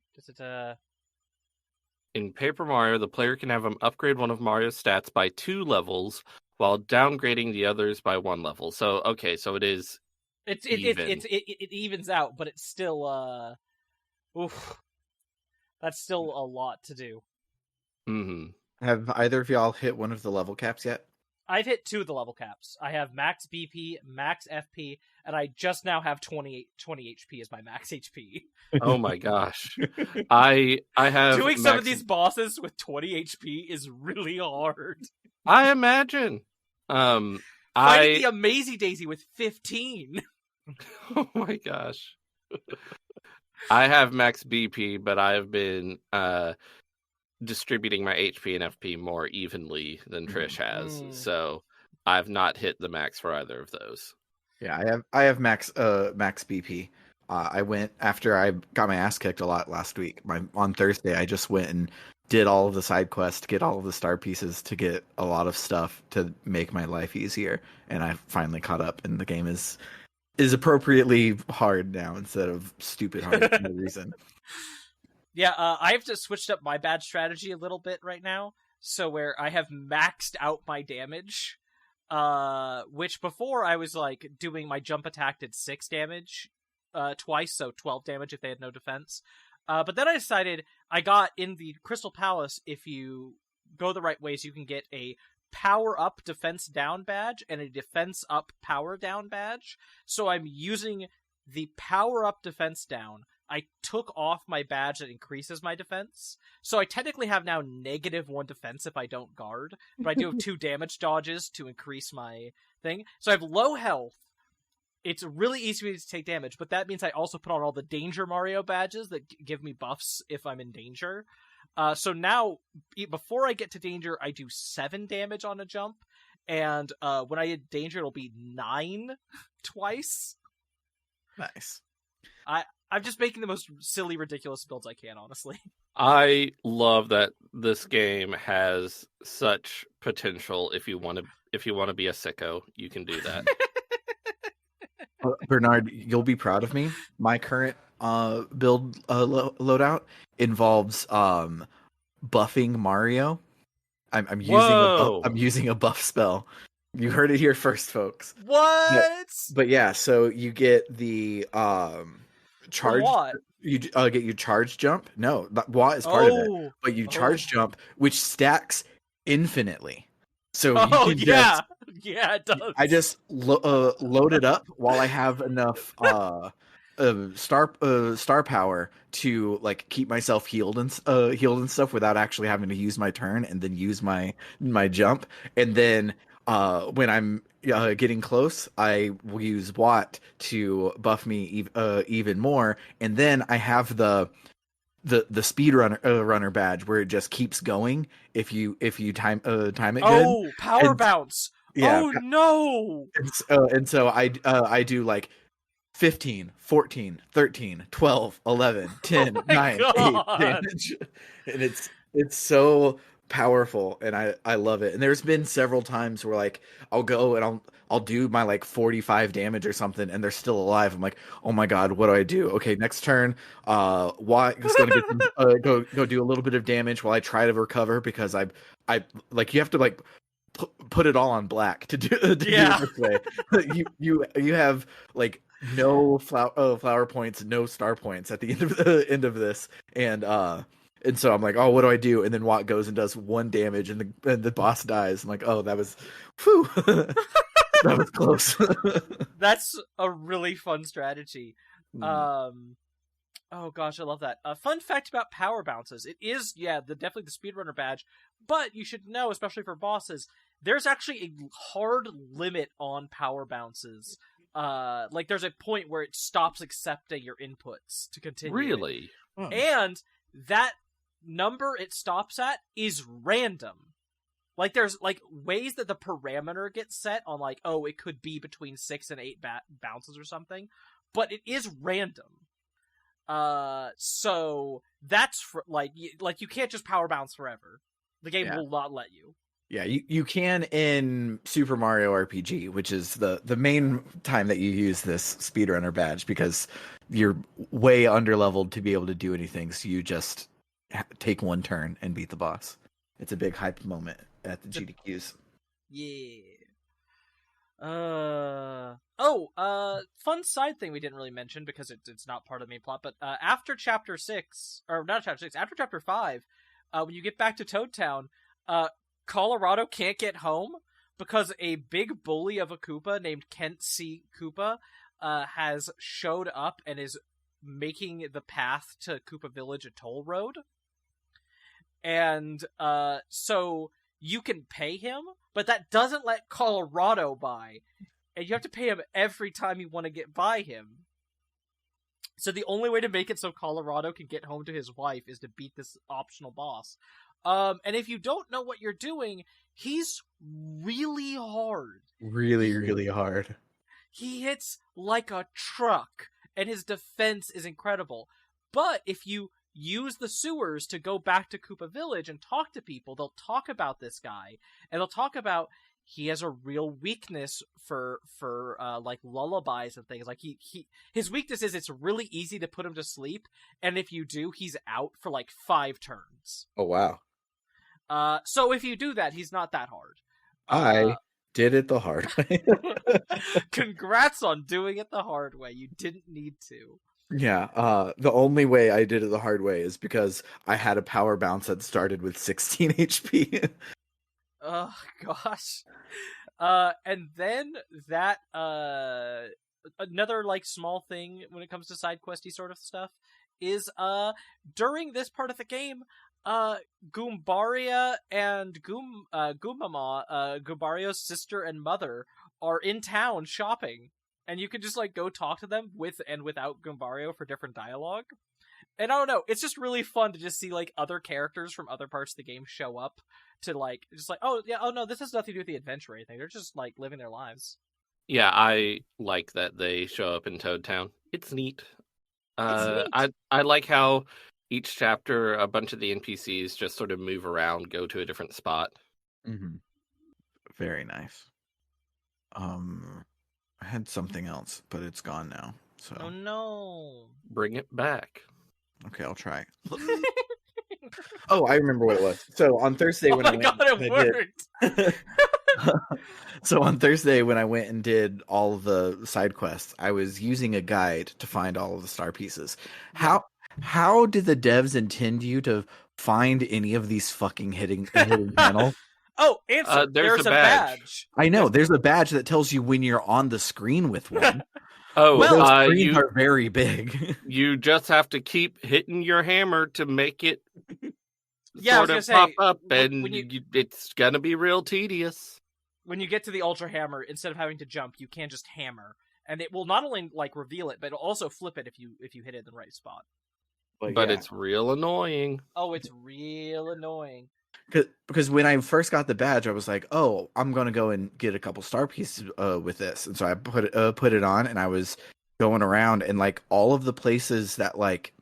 Speaker 2: In Paper Mario, the player can have him upgrade one of Mario's stats by 2 levels while downgrading the others by 1 level. So okay, so it is
Speaker 3: it evens out, but it's still that's still a lot to do.
Speaker 2: Mm-hmm.
Speaker 1: Have either of y'all hit one of the level caps yet?
Speaker 3: I've hit 2 of the level caps. I have max BP, max FP, and I just now have 20 HP as my max HP.
Speaker 2: Oh my gosh. I have
Speaker 3: doing some of these bosses with 20 HP is really hard.
Speaker 2: I imagine.
Speaker 3: Fighting the Amazy Daisy with 15.
Speaker 2: Oh my gosh. I have max BP, but I've been distributing my HP and FP more evenly than Trish has, so I've not hit the max for either of those.
Speaker 1: Yeah, I have max BP. I went after I got my ass kicked a lot last week. On Thursday, I just went and did all of the side quests, get all of the star pieces to get a lot of stuff to make my life easier, and I finally caught up. And the game is appropriately hard now instead of stupid hard for no reason.
Speaker 3: Yeah, I've just switched up my bad strategy a little bit right now, so where I have maxed out my damage, which before I was like doing my jump attack did 6 damage twice, so 12 damage if they had no defense. But then I decided I got in the Crystal Palace, if you go the right ways, you can get a power up defense down badge and a defense up power down badge. So I'm using the power up defense down. I took off my badge that increases my defense. So I technically have now -1 defense if I don't guard, but I do have 2 damage dodges to increase my thing. So I have low health, it's really easy for me to take damage, but that means I also put on all the Danger Mario badges that give me buffs if I'm in danger. So now, before I get to danger, I do 7 damage on a jump, and when I hit danger, it'll be 9 twice.
Speaker 1: Nice.
Speaker 3: I'm just making the most silly, ridiculous builds I can, honestly.
Speaker 2: I love that this game has such potential. If you want to be a sicko, you can do that.
Speaker 1: Bernard, you'll be proud of me. My current build loadout involves buffing Mario. I'm
Speaker 2: Whoa!
Speaker 1: using a buff spell. You heard it here first, folks.
Speaker 3: What?
Speaker 1: But yeah, so you get the
Speaker 3: From
Speaker 1: charge.
Speaker 3: what?
Speaker 1: You get your charge jump. No, Watt is part of it, but you charge jump, which stacks infinitely. So you can
Speaker 3: yeah, yeah, it does.
Speaker 1: I just load it up while I have enough star power to like keep myself healed and stuff without actually having to use my turn and then use my jump. And then when I'm getting close, I will use Watt to buff me even more. And then I have the speed runner badge where it just keeps going if you time it good.
Speaker 3: Oh, power
Speaker 1: And
Speaker 3: bounce.
Speaker 1: yeah,
Speaker 3: Oh no.
Speaker 1: and so I do like 15, 14, 13, 12, 11, 10,
Speaker 3: Oh my
Speaker 1: 9, 8
Speaker 3: God.
Speaker 1: damage. And it's so powerful and I love it. And there's been several times where like I'll go and I'll do my like 45 damage or something and they're still alive. I'm like, "Oh my God, what do I do?" Okay, next turn, Watt is going to get some, go do a little bit of damage while I try to recover because I like you have to like put it all on black to do it this way. you have like no flower points, no star points at the end of this, and so I'm like, oh, what do I do? And then Watt goes and does 1 damage, and the boss dies. I'm like, oh, that was, whew, that was close.
Speaker 3: That's a really fun strategy.
Speaker 1: Mm.
Speaker 3: Oh gosh, I love that. A fun fact about power bounces: it is definitely the speedrunner badge, but you should know, especially for bosses, there's actually a hard limit on power bounces. Like there's a point where it stops accepting your inputs to continue.
Speaker 2: Really?
Speaker 3: And that number it stops at is random. Like there's like ways that the parameter gets set on like, oh, it could be between 6 and 8 bounces or something, but it is random. So that's like you can't just power bounce forever. The game will not let you.
Speaker 1: Yeah, you can in Super Mario RPG, which is the main time that you use this speedrunner badge because you're way underleveled to be able to do anything. So you just take 1 turn and beat the boss. It's a big hype moment at the GDQs.
Speaker 3: Yeah. Fun side thing we didn't really mention because it's not part of the main plot, but after chapter 6, or not chapter 6, after chapter 5, when you get back to Toad Town, Colorado can't get home because a big bully of a Koopa named Kent C. Koopa has showed up and is making the path to Koopa Village a toll road. And so you can pay him, but that doesn't let Colorado by. And you have to pay him every time you want to get by him. So the only way to make it so Colorado can get home to his wife is to beat this optional boss. And if you don't know what you're doing, he's really hard.
Speaker 1: Really, really hard.
Speaker 3: He hits like a truck, and his defense is incredible. But if you use the sewers to go back to Koopa Village and talk to people, they'll talk about this guy, and they'll talk about he has a real weakness for like lullabies and things. Like his weakness is it's really easy to put him to sleep, and if you do, he's out for like 5 turns.
Speaker 1: Oh wow.
Speaker 3: So if you do that, he's not that hard.
Speaker 1: I did it the hard way.
Speaker 3: Congrats on doing it the hard way. You didn't need to.
Speaker 1: Yeah, the only way I did it the hard way is because I had a power bounce that started with 16 HP.
Speaker 3: Oh gosh. And then that another like small thing when it comes to side questy sort of stuff is during this part of the game, Goombaria and Goomama, Goombario's sister and mother, are in town shopping, and you can just like go talk to them with and without Gumbario for different dialogue. And I don't know, it's just really fun to just see like other characters from other parts of the game show up to like just like, oh yeah, oh no, this has nothing to do with the adventure or anything. They're just like living their lives.
Speaker 2: Yeah, I like that they show up in Toad Town. It's neat.
Speaker 3: It's neat.
Speaker 2: I like how each chapter a bunch of the NPCs just sort of move around, go to a different spot.
Speaker 1: Mm-hmm. Very nice. I had something else, but it's gone now. So
Speaker 3: Oh no.
Speaker 2: Bring it back.
Speaker 1: okay, I'll try. Oh, I remember what it was. So on Thursday when
Speaker 3: Oh
Speaker 1: I
Speaker 3: my
Speaker 1: went,
Speaker 3: god, it worked!
Speaker 1: so on Thursday when I went and did all of the side quests, I was using a guide to find all of the star pieces. How did the devs intend you to find any of these fucking hidden panels?
Speaker 3: Oh, answer.
Speaker 2: There's
Speaker 3: There's
Speaker 2: a
Speaker 3: a
Speaker 2: badge.
Speaker 3: badge.
Speaker 1: I know there's a badge that tells you when you're on the screen with one.
Speaker 2: Oh,
Speaker 3: Well,
Speaker 1: Those screens
Speaker 2: you
Speaker 1: are very big.
Speaker 2: you just have to keep hitting your hammer to make it
Speaker 3: Yeah, I was
Speaker 2: sort of
Speaker 3: gonna
Speaker 2: pop
Speaker 3: say,
Speaker 2: up,
Speaker 3: when
Speaker 2: and
Speaker 3: you-
Speaker 2: it's gonna be real tedious.
Speaker 3: when you get to the Ultra Hammer, instead of having to jump, you can just hammer, and it will not only like reveal it, but it'll also flip it if you hit it in the right spot.
Speaker 2: But
Speaker 1: yeah.
Speaker 2: it's real annoying.
Speaker 3: Oh, it's real annoying.
Speaker 1: Because when I first got the badge, I was like, "Oh, I'm gonna go and get a couple star pieces with this," and so I put it on, and I was going around, and like all of the places that like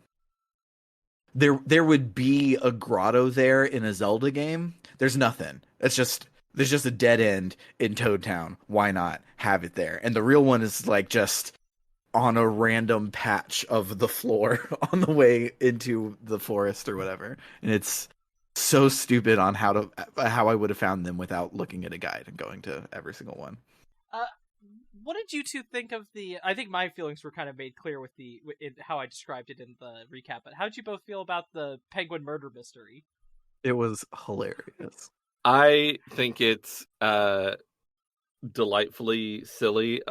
Speaker 1: there would be a grotto there in a Zelda game. There's nothing. There's just a dead end in Toad Town. Why not have it there? And the real one is like just on a random patch of the floor on the way into the forest or whatever, and it's so stupid on how I would have found them without looking at a guide and going to every single one.
Speaker 3: What did you two think of the? I think my feelings were kind of made clear with how I described it in the recap. But how did you both feel about the penguin murder mystery?
Speaker 1: It was hilarious.
Speaker 2: I think it's delightfully silly.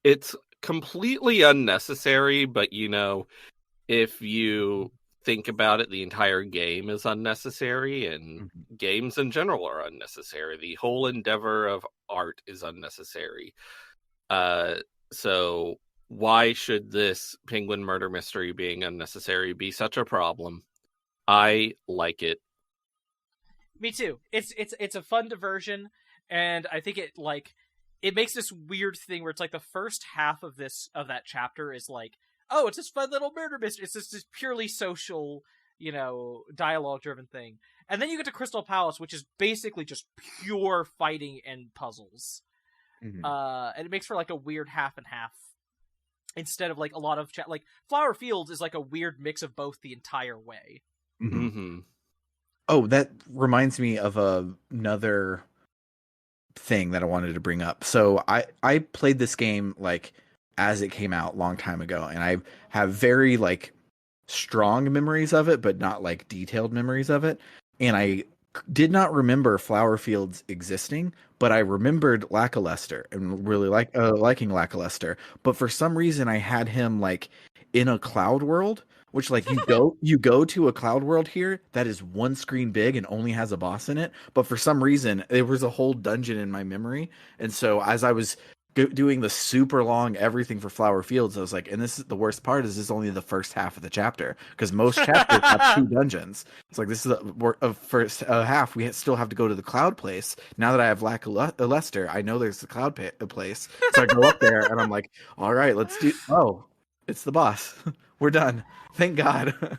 Speaker 2: It's completely unnecessary, but if you think about it, the entire game is unnecessary, and games in general are unnecessary. The whole endeavor of art is unnecessary. So why should this penguin murder mystery being unnecessary be such a problem? I like it.
Speaker 3: Me too. It's a fun diversion, and I think it makes this weird thing where it's like the first half of that chapter is like, oh, it's this fun little murder mystery. It's this purely social, dialogue driven thing, and then you get to Crystal Palace, which is basically just pure fighting and puzzles.
Speaker 1: Mm-hmm.
Speaker 3: And it makes for like a weird half and half instead of like a lot of like Flower Fields is like a weird mix of both the entire way.
Speaker 1: Mm-hmm.
Speaker 2: Mm-hmm.
Speaker 1: Oh, that reminds me of another thing that I wanted to bring up. So I played this game like as it came out long time ago, and I have very like strong memories of it, but not like detailed memories of it. And I did not remember Flower Fields existing, but I remembered Lackluster and really liking Lackluster. But for some reason, I had him like in a cloud world, which like you go to a cloud world here that is one screen big and only has a boss in it. But for some reason, there was a whole dungeon in my memory, and so as I was doing the super long everything for Flower Fields, I was like, and this is the worst part, is this only the first half of the chapter, because most chapters have 2 dungeons. It's like, this is the first half. We still have to go to the cloud place. Now that I have Lackluster, I know there's the cloud place, so I go up there and I'm like, all right, let's do. Oh, it's the boss. We're done. Thank God.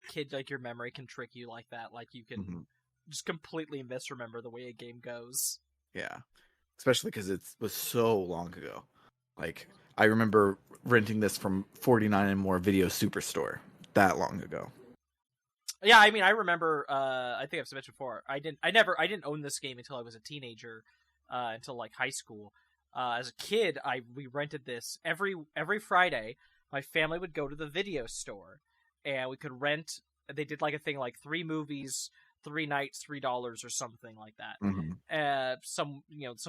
Speaker 3: Kid, like your memory can trick you like that. Like you can just completely misremember the way a game goes.
Speaker 1: Yeah. Especially because it was so long ago. Like, I remember renting this from 49 and More Video Superstore that long ago.
Speaker 3: Yeah, I mean, I remember. I think I've mentioned before. I didn't own this game until I was a teenager, until like high school. As a kid, we rented this every Friday. My family would go to the video store, and we could rent. They did like a thing like 3 movies, 3 nights, $3 or something like that. Some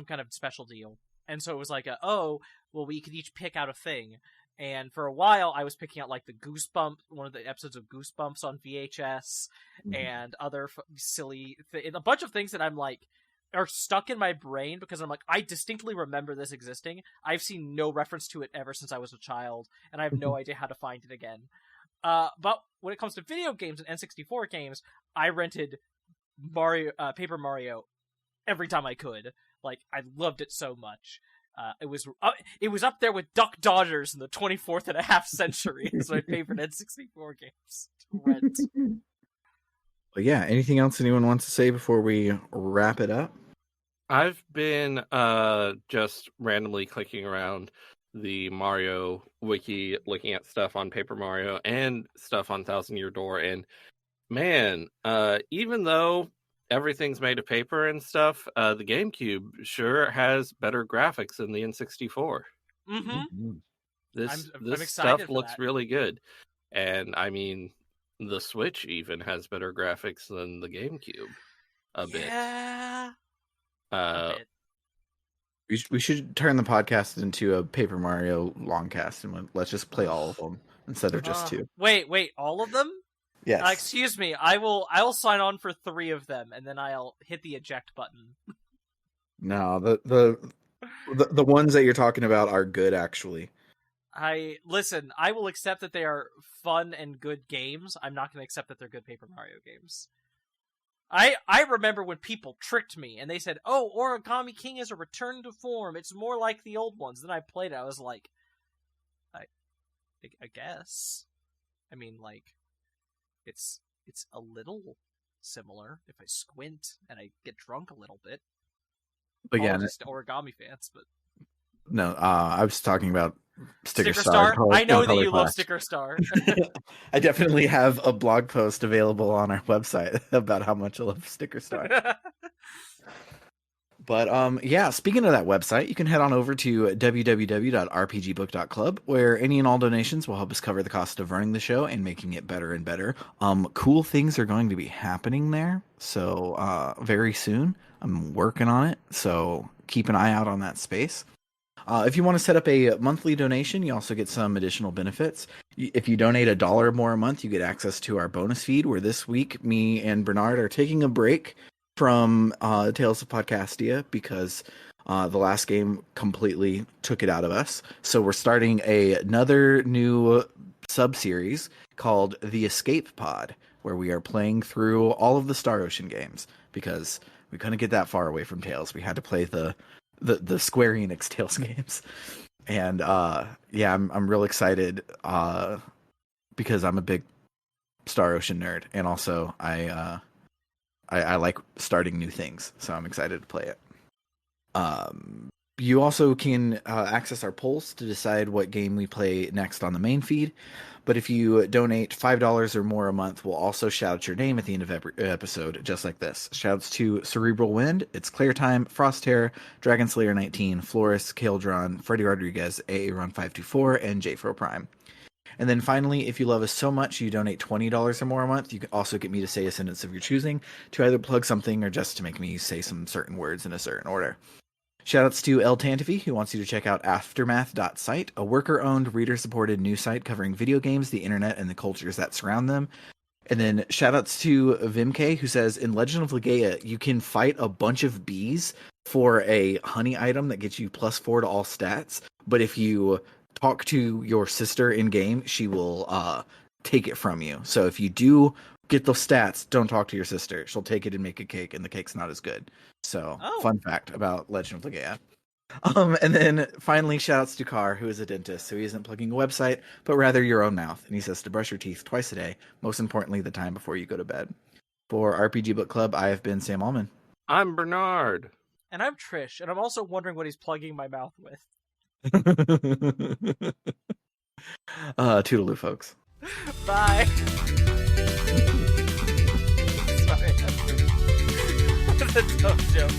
Speaker 3: kind of special deal. And so it was like, we could each pick out a thing. And for a while, I was picking out like one of the episodes of Goosebumps on VHS, and other silly, a bunch of things that I'm like, are stuck in my brain because I'm like, I distinctly remember this existing. I've seen no reference to it ever since I was a child, and I have no idea how to find it again. But when it comes to video games and N64 games, I rented Paper Mario every time I could. Like, I loved it so much. It was up there with Duck Dodgers in the 24th and a half century as my favorite N64 games to rent.
Speaker 1: But yeah, anything else anyone wants to say before we wrap it up?
Speaker 2: I've been just randomly clicking around the Mario wiki, looking at stuff on Paper Mario and stuff on Thousand Year Door, and man, even though everything's made of paper and stuff, the GameCube sure has better graphics than the N64.
Speaker 3: Mm-hmm.
Speaker 2: This
Speaker 3: I'm excited
Speaker 2: stuff
Speaker 3: for
Speaker 2: looks
Speaker 3: that.
Speaker 2: really good, and I mean, the Switch even has better graphics than the GameCube a bit.
Speaker 3: Yeah.
Speaker 2: Uh,
Speaker 1: We should turn the podcast into a Paper Mario long cast, and let's just play all of them instead of just two.
Speaker 3: Wait, all of them?
Speaker 1: Yes.
Speaker 3: Excuse me. I will sign on for 3 of them, and then I'll hit the eject button.
Speaker 1: No, the ones that you're talking about are good, actually.
Speaker 3: I will accept that they are fun and good games. I'm not going to accept that they're good Paper Mario games. I remember when people tricked me and they said, "Oh, Origami King is a return to form. It's more like the old ones." Then I played it. I was like, I guess. I mean, like, it's a little similar if I squint and I get drunk a little bit.
Speaker 1: But yeah,
Speaker 3: just Origami fans, but
Speaker 1: no, I was talking about Sticker
Speaker 3: Star. I know that you love
Speaker 1: Clash.
Speaker 3: Sticker Star.
Speaker 1: I definitely have a blog post available on our website about how much I love Sticker Star. But yeah, speaking of that website, you can head on over to www.rpgbook.club, where any and all donations will help us cover the cost of running the show and making it better and better. Cool things are going to be happening there, so very soon. I'm working on it, so keep an eye out on that space. If you want to set up a monthly donation, you also get some additional benefits. If you donate $1 or more a month, you get access to our bonus feed, where this week, me and Bernard are taking a break from Tales of Podcastia because the last game completely took it out of us. So we're starting another new sub-series called The Escape Pod, where we are playing through all of the Star Ocean games because we couldn't get that far away from Tales. We had to play the Square Enix Tales games. And yeah, I'm real excited because I'm a big Star Ocean nerd, and also I like starting new things, so I'm excited to play it. You also can access our polls to decide what game we play next on the main feed. But if you donate $5 or more a month, we'll also shout out your name at the end of every episode, just like this. Shouts to Cerebral Wind, It's Clear Time, Frost Terror, Dragon Slayer 19, Florist, Kaldron, Freddy Rodriguez, Aaron524, and J4 Prime. And then finally, if you love us so much you donate $20 or more a month, you can also get me to say a sentence of your choosing to either plug something or just to make me say some certain words in a certain order. Shoutouts to El Tantifi, who wants you to check out aftermath.site, a worker-owned, reader-supported news site covering video games, the internet, and the cultures that surround them. And then shoutouts to Vimk, who says, in Legend of Legaia, you can fight a bunch of bees for a honey item that gets you +4 to all stats, but if you talk to your sister in-game, she will take it from you. So if you do get those stats, don't talk to your sister. She'll take it and make a cake, and the cake's not as good. So, Fun fact about Legend of Legaia. And then finally, shoutouts to Carr, who is a dentist, so he isn't plugging a website, but rather your own mouth. And he says to brush your teeth twice a day, most importantly, the time before you go to bed. For RPG Book Club, I have been Sam Allman.
Speaker 2: I'm Bernard.
Speaker 3: And I'm Trish, and I'm also wondering what he's plugging my mouth with.
Speaker 1: Toodaloo, folks.
Speaker 3: Bye. Sorry. That's a dumb joke.